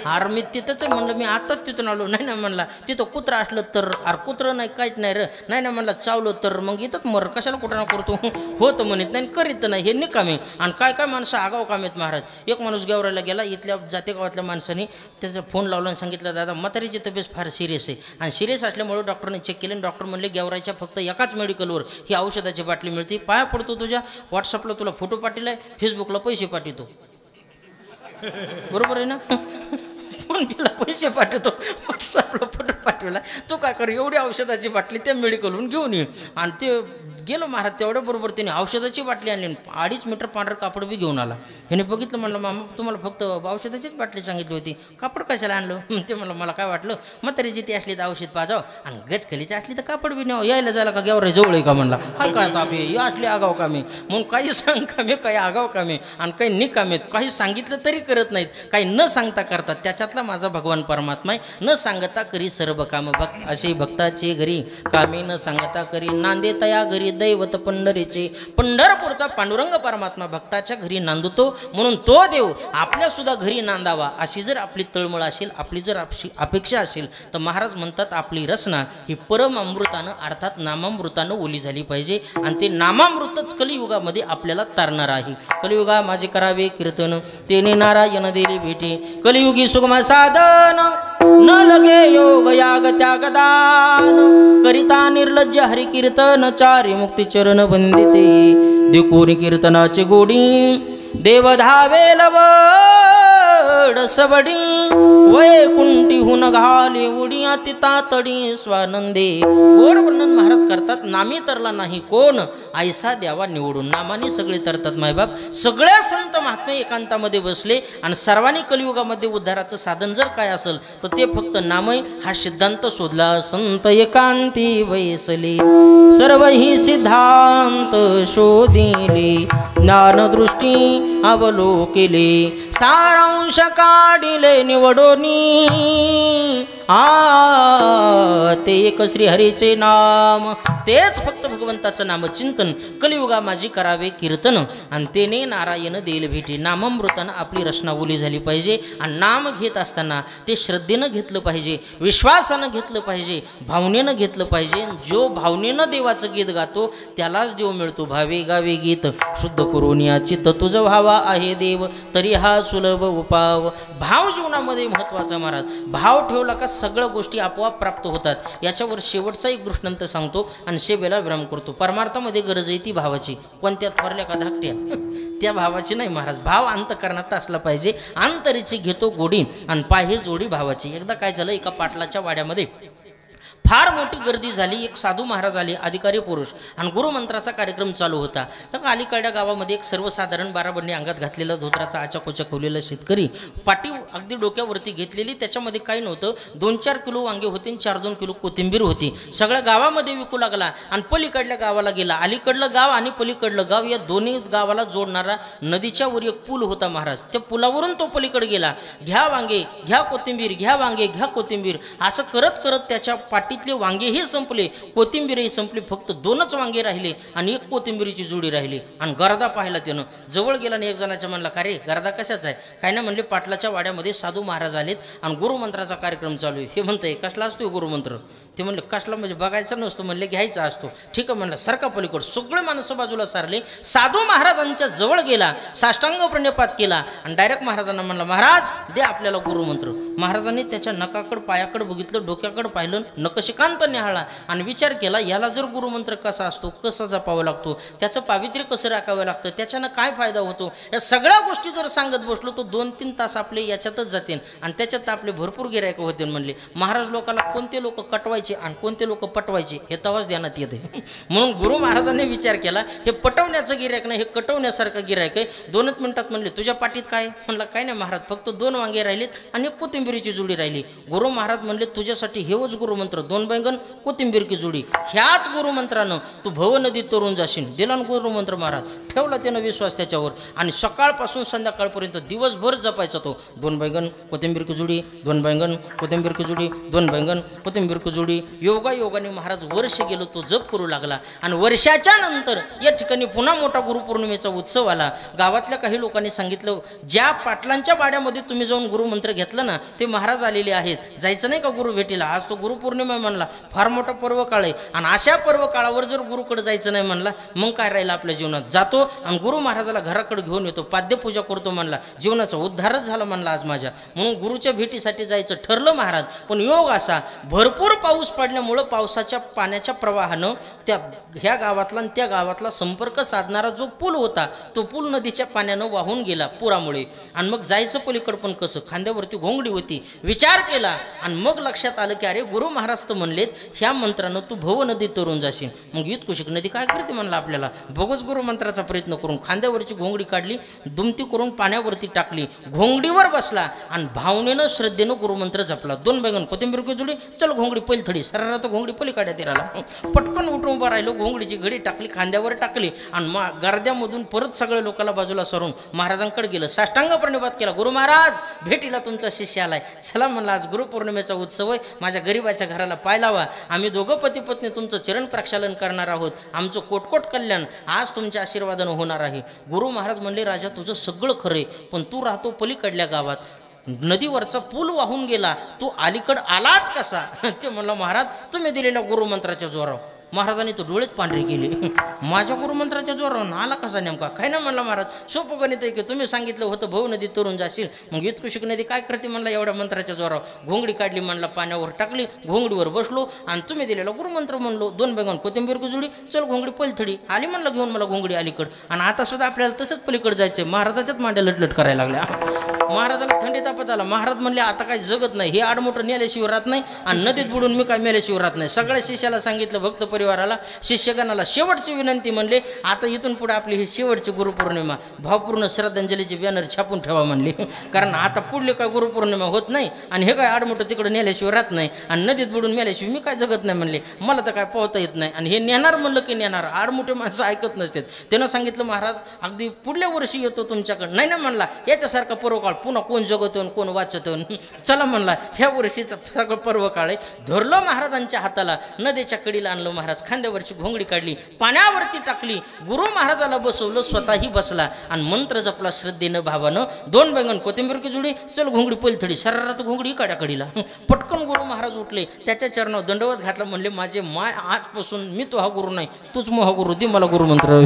आर मी तिथंच म्हणलं, मी आताच तिथून आलो. नाही ना म्हणला, तिथं कुत्रं असलं तर, आर कुत्रं नाही काहीच नाही र. नाही ना म्हणला, चावलं तर मग इथंच मर, कशाला कुठं ना करतो? होतं म्हणत नाही, करीत नाही. हे निकामे. आणि काय काय माणसं आगाव काम आहेत महाराज. एक माणूस गेवरायला गेला, इथल्या जाते गावातल्या माणसाने त्याचा फोन लावला आणि सांगितलं, दादा म्हातारीची तब्येत फार सिरियस आहे आणि सिरियस असल्यामुळे डॉक्टरने चेक केले. डॉक्टर म्हणले, गेवरायच्या फक्त एकाच मेडिकलवर ही औषधाची बाटली मिळते. पाया पडतो तुझ्या, व्हॉट्सअपला तुला फोटो पाठवलाय, फेसबुकला पैसे पाठवतो. बरोबर आहे ना? फोन पेला पैसे पाठवतो, व्हॉट्सअपला फोटो पाठवला. तू काय कर, एवढी औषधाची बाटली त्या मेडिकलहून घेऊन ये आणि ते गेलो महाराज तेवढ्याबरोबर त्याने औषधाची बाटली आणली 2.5 मीटर पांढरं कापड बी घेऊन आला. ह्याने बघितलं म्हणलं मामा तुम्हाला फक्त औषधाचीच बाटली सांगितली होती कापड कशाला आणलं. ते म्हणलं मला काय वाटलं म्हातारीची ती असली तर औषध पाजाव आणि गचखलीची असली तर कापड बी न्यावं यायला जायला का गेवराय जवळ आहे का म्हणला. काय काय तापे ही असली आगाव कामे म्हणून काही सांग कामे काही आगाव कामे आणि काही निकामेत काही सांगितलं तरी करत नाहीत काही न सांगता करतात. त्याच्यातला माझा भगवान परमात्मा आहे. न सांगता करी सर्व काम भक्त असे भक्ताचे घरी कामे न सांगता करी नांदे तया घरी दैवत पंढरीचे. पंढरपूरचा पांडुरंग परमात्मा भक्ताच्या घरी नांदतो म्हणून तो देव आपल्या सुद्धा घरी नांदावा अशी जर आपली तळमळ असेल आपली जर अपेक्षा असेल तर महाराज म्हणतात आपली रचना ही परम अमृतानं अर्थात नामामृतानं ओली झाली पाहिजे आणि ते नामामृतच कलियुगामध्ये आपल्याला तारणार आहे. कलियुगा माझे करावे कीर्तन तेने नारायण दिली भेटी कलियुगी सुगम साधन न लगे योग याग त्यागदान करिता निर्लज्ज हरि कीर्तन चारी मुक्ती चरण वंदिते दिकोनी कीर्तनाचे गोडी देव धावेल वड सबडी वैकुंठीहून घाली उडी अति तातडी स्वानंदे. गोड वर्णन महाराज करतात नामी तरला नाही कोण ऐसा द्यावा निवडून. नामाने सगळे तरतात मायबाप. सगळ्या संत महात्मे एकांतामध्ये बसले आणि सर्वांनी कलियुगामध्ये उद्धाराचं साधन जर काय असेल तर ते फक्त नामय हा सिद्धांत शोधला. संत एकांती वैसले सर्व ही सिद्धांत शोधिले ज्ञानदृष्टी अवलोकिले सारांश काढिले निवडोनी ते एक श्रीहरीचे नाम तेच फक्त भगवंताचं नामचिंतन कलियुगा माझी करावे कीर्तन आणि तेने नारायण देईल भेटी. नामामृतानं आपली रचना ओली झाली पाहिजे आणि नाम घेत असताना ते श्रद्धेनं घेतलं पाहिजे विश्वासानं घेतलं पाहिजे भावनेनं घेतलं पाहिजे. जो भावनेनं देवाचं गीत गातो त्यालाच देव मिळतो. भावे गावे गीत शुद्ध करून या चित्त तुझं व्हावा आहे देव तरी हा सुलभ उपाव. भाव जीवनामध्ये महत्त्वाचा महाराज. भाव ठेवला का सगळ्या गोष्टी आपोआप प्राप्त होतात. याच्यावर शेवटचा एक दृष्टांत सांगतो आणि सेवेला विराम करतो. परमार्थामध्ये गरज आहे ती भावाची. कोणत्या थोरल्या का धाकट्या त्या भावाची नाही महाराज. भाव अंतकरणात असला पाहिजे. अंतरीची घेतो गोडी आणि पाहे जोडी भावाची. एकदा काय झालं एका पाटलाच्या वाड्यामध्ये फार मोठी गर्दी झाली. एक साधू महाराज आले अधिकारी पुरुष आणि गुरुमंत्राचा कार्यक्रम चालू होता. अलीकडच्या गावामध्ये एक सर्वसाधारण बाराबंडी अंगात घातलेला धोत्राचा आचाकोचा खोवलेला शेतकरी पाटी अगदी डोक्यावरती घेतलेली त्याच्यामध्ये काही नव्हतं. 2-4 किलो वांगे होते 4-2 किलो कोथिंबीर होती. सगळ्या गावामध्ये विकू लागला आणि पलीकडल्या गावाला गेला. अलीकडलं गाव आणि पलीकडलं गाव या दोन्ही गावाला जोडणारा नदीच्या वर एक पूल होता महाराज. त्या पुलावरून तो पलीकडे गेला. घ्या वांगे घ्या कोथिंबीर घ्या वांगे घ्या कोथिंबीर असं करत करत त्याच्या पाटीतले वांगेही संपले कोथिंबीरही संपली. फक्त 2च वांगे राहिले आणि एक कोथिंबीरीची जोडी राहिली. आणि गर्दा पाहिला त्यानं जवळ गेला आणि एक जणाच्या म्हणला का रे गर्दा कशाचा आहे. काय ना म्हणले पाटलाच्या वाड्यामध्ये साधू महाराज आलेत आणि गुरुमंत्राचा कार्यक्रम चालू आहे. हे म्हणतंय कसला असतो गुरुमंत्र. ते म्हणले कसला म्हणजे बघायचा नसतो म्हणले घ्यायचा असतो. ठीक आहे म्हणलं सरका पलीकडे. सगळे माणसं बाजूला सारले. साधू महाराजांच्या जवळ गेला साष्टांग प्रणिपात केला आणि डायरेक्ट महाराजांना म्हणला महाराज दे आपल्याला गुरुमंत्र. महाराजांनी त्याच्या नकाकडं पायाकडं बघितलं डोक्याकडं पाहिलं नकशिकांत निहाळला आणि विचार केला याला जर गुरुमंत्र कसा असतो कसा जपावा लागतो त्याचं पावित्र्य कसं राखावं लागतं त्याच्यानं काय फायदा होतो या सगळ्या गोष्टी जर सांगत बसलो तो 2-3 तास आपले याच्यातच जातील आणि त्याच्यात आपले भरपूर गिरायक होतील. म्हणले महाराज लोकाला कोणते लोक कटवायचे आणि कोणते लोक पटवायचे हे तवाच ध्यानात येते. म्हणून गुरु महाराजांनी विचार केला हे पटवण्याचं गिरायक नाही हे कटवण्यासारखं गिरायक आहे. 2च मिनिटात म्हणले तुझ्या पाठीत काय. म्हणलं काय नाही महाराज फक्त 2 वांगे राहिलेत आणि एक कोथिंबीरीची जोडी राहिली. गुरु महाराज म्हणले तुझ्यासाठी हेच गुरुमंत्र 2 बैंगन कोथिंबीर की जोडी. ह्याच गुरुमंत्रानं तू भव नदीत तरून जाशील. दिला गुरुमंत्र महाराज. ठेवला त्यानं विश्वास त्याच्यावर आणि सकाळपासून संध्याकाळपर्यंत दिवसभर जपायचा तो. 2 बैंगन कोथिंबीर की जोडी 2 बैंगन कोथिंबीर की जोडी 2 बैंगन कोथिंबीर की जोडी. योगायोगाने महाराज वर्ष गेलो तो जप करू लागला आणि वर्षाच्या नंतर या ठिकाणी पुन्हा मोठा गुरुपौर्णिमेचा उत्सव आला. गावातल्या काही लोकांनी सांगितलं ज्या पाटलांच्या वाड्यामध्ये तुम्ही जाऊन गुरुमंत्र घेतलं ना ते महाराज आलेले आहेत जायचं नाही का गुरु भेटीला. आज तो गुरुपौर्णिमा म्हणला फार मोठा पर्व काळ आहे आणि अशा पर्व काळावर जर गुरुकडे जायचं नाही म्हणला मग काय राहिलं आपल्या जीवनात. जातो जातो आणि गुरु महाराजाला घराकडे घेऊन येतो, पाद्यपूजा करतो म्हणला, जीवनाचा उद्धारच झाला म्हणला आज माझ्या. म्हणून गुरुच्या भेटीसाठी जायचं ठरलं महाराज. पण योग असा, भरपूर पाऊस पडल्यामुळं पावसाच्या पाण्याच्या प्रवाहानं ह्या गावातला आणि त्या गावातला संपर्क साधणारा जो पूल होता तो पूल नदीच्या पाण्यानं वाहून गेला पुरामुळे. आणि मग जायचं पलीकडं पण कसं, खांद्यावरती घोंगडी होती. विचार केला आणि मग लक्षात आलं की अरे गुरु महाराज तर म्हणलेत ह्या मंत्रानं तू भव नदीत तरून जाशील. मग ईद कुशिक नदी काय करते म्हणलं आपल्याला, बघूच गुरु मंत्राचा प्रयत्न करून खांद्यावरची घोंगडी काढली, दुमती करून पाण्यावरती टाकली, घोंगडीवर बसला आणि भावनेनं श्रद्धेनं गुरुमंत्र जपला. 2 बैंगन कोथिंबीर जोडी, चल घोंगडी पहिली थडी, सरळ घोंगडी पली काढ्यात राहिला. पटकन उठून उभा राहिलो, घोंगडीची घडी टाकली, खांद्यावर टाकली आणि गर्द्यामधून परत सगळ्या लोकांना बाजूला सरून महाराजांकडे गेलं, साष्टांग प्रणिपात केला. गुरु महाराज भेटीला तुमचा शिष्य आलाय, चला म्हणला आज गुरुपौर्णिमेचा उत्सव आहे, माझ्या गरीबाच्या घराला पाय लावा, आम्ही दोघं पती पत्नी तुमचं चरण प्रक्षालन करणार आहोत, आमचं कोटकोट कल्याण आज तुमच्या आशीर्वादानं होणार आहे. गुरु महाराज म्हणले राजा तुझं सगळं खरंय, पण तू राहतो पलीकडल्या गावात, नदीवरचा पूल वाहून गेला, तू अलीकड आलाच कसा. ते म्हणलं महाराज तुम्ही दिलेल्या गुरुमंत्राच्या जोरावर. महाराजांनी तो डोळेच पांढरे केले, माझ्या गुरुमंत्राच्या जोरावर आला कसा नेमका, काय ना म्हणला महाराज सोपं गणित आहे की तुम्ही सांगितलं होतं भाऊ नदी तरून जाशील, मग इतकुशिक नदी काय करते म्हणला एवढ्या मंत्राच्या जोरावर. घोंगडी काढली म्हणला, पाण्यावर टाकली, घोंगडीवर बसलो आणि तुम्ही दिलेला गुरुमंत्र म्हणलो, 2 बैंगन कोथिंबीर जोडी, चल घोंगडी पलथडी आली म्हणलं घेऊन मला घोंगडी अलीकड. आणि आता सुद्धा आपल्याला तसंच पलीकडे जायचंय. महाराजाच्याच मांड्या लटलट करायला लागल्या. महाराजाला थंडी तापत आला. महाराज म्हणले आता काय जगत नाही, हे आडमोठं नेल्याशिवाय राहत नाही आणि नदीत बुडून मी काय मेल्याशिवाय राहत नाही. सगळ्या शिष्याला सांगितलं, भक्त परिवाराला, शिष्यगणाला शेवटची विनंती म्हणले आता इथून पुढे आपली ही शेवटची गुरुपौर्णिमा भावपूर्ण श्रद्धांजलीचे बॅनर छापून ठेवा म्हणले, कारण आता पुढले काय गुरुपौर्णिमा होत नाही आणि हे काय आडमोठं तिकडे नेल्याशिवाय राहत नाही आणि नदीत बुडून मेल्याशिवाय मी काय जगत नाही म्हणले, मला तर काय पोहता येत नाही आणि हे नेणार म्हणलं की नेणार. आडमोठे माणसं ऐकत नसतात. त्यानं सांगितलं महाराज अगदी पुढल्या वर्षी येतो तुमच्याकडं. नाही ना म्हणला, याच्यासारखा पर्वकाळ पुन्हा कोण जगतो कोण वाचतो, चला म्हणला ह्या वर्षीचा सगळं पर्वकाळ आहे. धरलं महाराजांच्या हाताला, नदीच्या कडीला आणलं महाराज, खांद्यावरची घोंगडी काढली, पाण्यावरती टाकली, गुरु महाराजाला बसवलं, स्वतःही बसला आणि मंत्र जपला श्रद्धेनं भावानं. 2 बैंगन कोथिंबीर की जोडी, चल घोंगडी पलथडी, सररात घोंगडी काड्याकडीला. पटकन गुरु महाराज उठले, त्याच्या चरणावर दंडवत घातला, म्हणले माझे माय आजपासून मी तो हा गुरु नाही, तूच मोहा गुरु, दे मला गुरुमंत्र.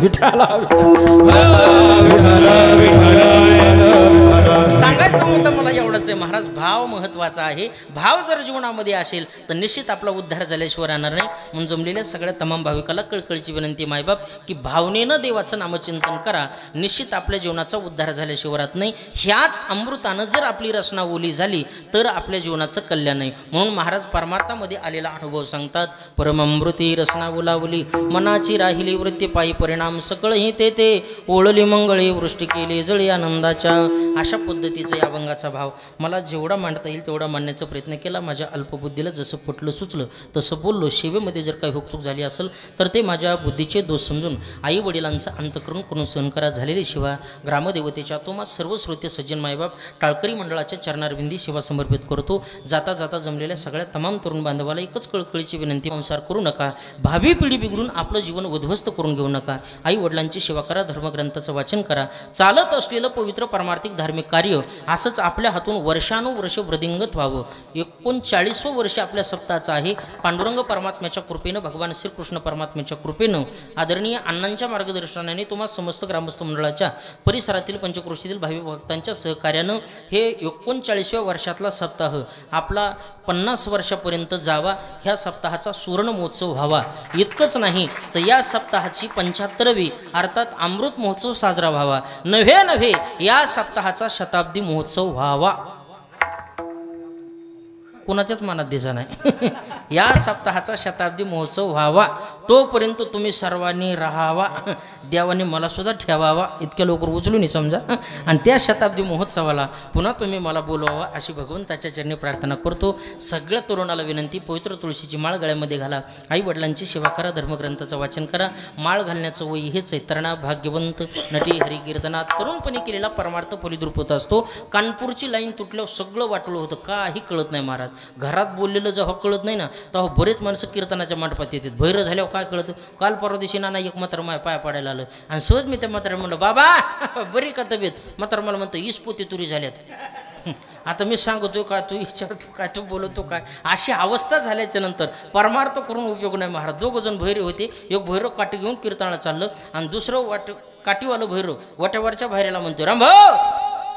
सांगायचं मुद्दा मला एवढंच आहे महाराज, भाव महत्वाचा आहे. भाव जर जीवनामध्ये असेल तर निश्चित आपला उद्धार झाल्याशिवाय राहणार नाही. म्हणून जमलेल्या सगळ्या तमाम भाविकाला कळकळीची विनंती मायबाप की भावनेनं देवाचं नामचिंतन करा, निश्चित आपल्या जीवनाचा उद्धार झाल्याशिवाय राहत नाही. ह्याच अमृतानं जर आपली रचना ओली झाली तर आपल्या जीवनाचं कल्याण आहे. म्हणून महाराज परमार्थामध्ये आलेला अनुभव सांगतात, परमअमृती रचना ओलावली, मनाची राहिली वृत्ती पायी परिणाम, सगळं हे ते ओळली मंगळे, वृष्टी केली जळी आनंदाच्या. अशा पद्धतीचा या अभंगाचा भाव मला जेवढा मांडता येईल तेवढा मांडण्याचा प्रयत्न केला. माझ्या अल्पबुद्धीला जसं पटलं सुचलं तसं बोललो. सेवेमध्ये जर काही हुकचूक झाली असेल तर ते माझ्या बुद्धीचे दोष समजून आई वडिलांचा अंतकरण करून सहनकारा झालेली शिवा ग्रामदेवतेच्या तुम्हा सर्व श्रोते सज्जन मायबाप टाळकरी मंडळाच्या चरणारविंदी सेवा समर्पित करतो. जाता जाता जमलेल्या सगळ्या तमाम तरुण बांधवाला एकच कळकळीची विनंती, संसार करू नका, भावी पिढी बिघडून आपलं जीवन उद्ध्वस्त करून घेऊ नका. आई वडिलांची सेवा करा, धर्मग्रंथाचं वाचन करा, चालत असलेलं पवित्र परमार्थिक धार्मिक कार्य असंच आपल्या हातून वर्षानुवर्ष वृद्धिंगत व्हावं. 39वं वर्ष आपल्या सप्ताहाचं आहे. पांडुरंग परमात्म्याच्या कृपेनं, भगवान श्रीकृष्ण परमात्म्याच्या कृपेनं, आदरणीय अण्णांच्या मार्गदर्शनाने तुम्हा समस्त ग्रामस्थ मंडळाच्या परिसरातील पंचक्रोशीतील भावी भक्तांच्या सहकार्यानं हे 39व्या वर्षातला सप्ताह आपला 50 वर्षापर्यंत जावा. ह्या सप्ताहाचा सुवर्ण महोत्सव व्हावा. इतकंच नाही तर या सप्ताहाची 75वी अर्थात अमृत महोत्सव साजरा व्हावा. नव्हे या सप्ताहाचा शताब्दी महोत्सव व्हावा. कोणाच्याच मनात दिसा नाही. या सप्ताहाचा शताब्दी महोत्सव व्हावा. तोपर्यंत तुम्ही सर्वांनी राहावा, देवाने मला सुद्धा ठेवावा, इतक्या लवकर उचलू नाही समजा. आणि त्या शताब्दी महोत्सवाला पुन्हा तुम्ही मला बोलवावा अशी भगवंताच्या चरणी प्रार्थना करतो. सगळ्या तरुणाला विनंती, पवित्र तुळशीची माळ गळ्यामध्ये घाला, आई वडिलांची सेवा करा, धर्मग्रंथाचं वाचन करा. माळ घालण्याचं वय हेच आहे. तरणा भाग्यवंत नटी हरिकीर्तनात तरुणपणी केलेला परमार्थ फलिद्रूप होत असतो. कानपूरची लाईन तुटल्यावर सगळं वाटलं होतं, काही कळत नाही महाराज. घरात बोललेलं जेव्हा कळत नाही ना तेव्हा बरेच माणसं कीर्तनाच्या मंडपात येतात. भैर झाल्यावर काय कळतं. काल परवा दिवशी नाना एक मात्र माय पाया पाडायला आलं आणि सहज मी त्या म्हाताऱ्या म्हणलं, बाबा बरी का तब्येत. म्हातारा मला म्हणतं 20 पोती तुरी झाल्यात. आता मी सांगतो काय, तू विचारतो काय, तू बोलतो काय. अशी अवस्था झाल्याच्या नंतर परमार्थ करून उपयोग नाही महाराज. 2 जण भैरे होते. एक भैरव काठी घेऊन कीर्तनाला चाललं आणि दुसरं काठीवालं भैरव वट्यावरच्या भैऱ्याला म्हणतो राम भाऊ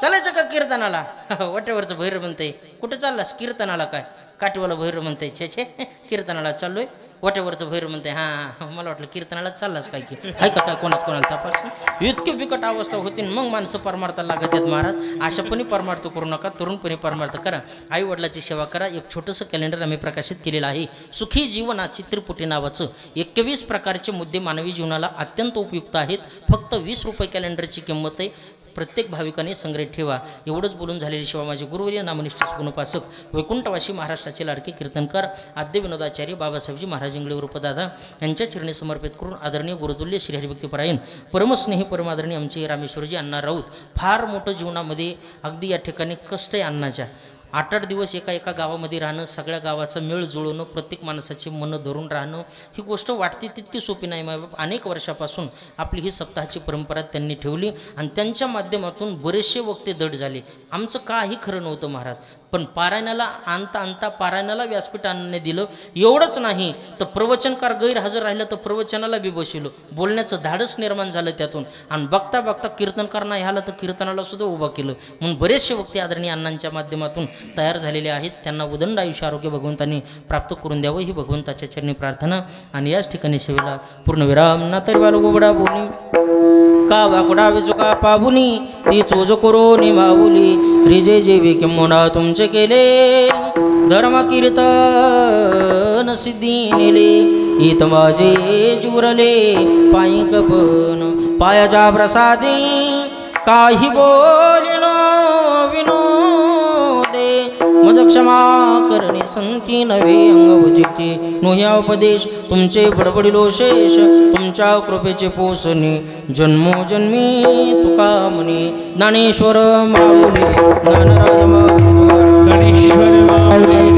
चालायचं का कीर्तनाला वट्यावरचं भैरव म्हणते कुठं चाललास कीर्तनाला काय काठीवाला भैरव म्हणते छे छे कीर्तनाला चाललोय वट्यावरचं भैरव म्हणते हां मला वाटलं कीर्तनाला चाललास काय की आहे का काय कोणाला तपास इतकी बिकट अवस्था होती मग माणसं परमार्थाला लागत आहेत महाराज अशापणी परमार्थ करू नका तरुणपणी परमार्थ करा आई वडिलाची सेवा करा एक छोटंसं कॅलेंडर आम्ही प्रकाशित केलेलं आहे सुखी जीवनाची त्रिपुटी नावाचं 21 प्रकारचे मुद्दे मानवी जीवनाला अत्यंत उपयुक्त आहेत फक्त 20 रुपये कॅलेंडरची किंमत आहे प्रत्येक भाविकाने संग्रहित ठेवा एवढंच बोलून झालेली शिवा माझे गुरुवर्य नामनिष्ठ गुणोपासक वैकुंठवासी महाराष्ट्राचे लाडके कीर्तनकार आद्य विनोदाचार्य बाबासाहेबजी महाराज इंगळे उर्फ दादा यांच्या चरणी समर्पित करून आदरणीय गुरुतुल्य श्री हरिभक्तीपरायण परमस्नेही परमादरणीय आमचे रामेश्वरजी अण्णा राऊत फार मोठं जीवनामध्ये अगदी या ठिकाणी कष्ट आहे अण्णाच्या 8-8 दिवस एका गावामध्ये राहणं सगळ्या गावाचं मेळ जुळवणं प्रत्येक माणसाची मनं धरून राहणं ही गोष्ट वाटते तितकी सोपी नाही मायबाप अनेक वर्षापासून आपली ही सप्ताहाची परंपरा त्यांनी ठेवली आणि त्यांच्या माध्यमातून बरेचसे वक्ते दड झाले आमचं काही खरं नव्हतं महाराज पण पारायणाला आणता पारायणाला व्यासपीठ आणण्याने दिलं एवढंच नाही तर प्रवचनकार गैरहजर राहिलं तर प्रवचनाला बी बसवलं बोलण्याचं धाडस निर्माण झालं त्यातून आणि बघता बघता कीर्तनकार नाही आला तर कीर्तनाला सुद्धा उभा केलं म्हणून बरेचसे वक्ते आदरणीय अण्णांच्या माध्यमातून तयार झालेले आहेत त्यांना उदंड आयुष्य आरोग्य भगवंतांनी प्राप्त करून द्यावं ही भगवंताच्या चरणी प्रार्थना आणि याच ठिकाणी सेवेला पूर्णविराम ना तरी वालो गोबडा बोली का वाकडा विचुका पाबुनी ती चोज करो निभावली रिजे जेवी किंमोना तुमचे केले धर्म कीर्तन सिद्धी नेले ईत माझे जुरले पायी कपन पायाच्या प्रसादी काही बोलिनो विनोदे मज क्षमा करणे संती नवे अंगभुजिते नोह्या उपदेश तुमचे बडबडिलो शेष तुमच्या कृपेचे पोसणे जन्मोजन्मी तुका म्हणे ज्ञानेश्वर माऊली ज्ञानराज माऊली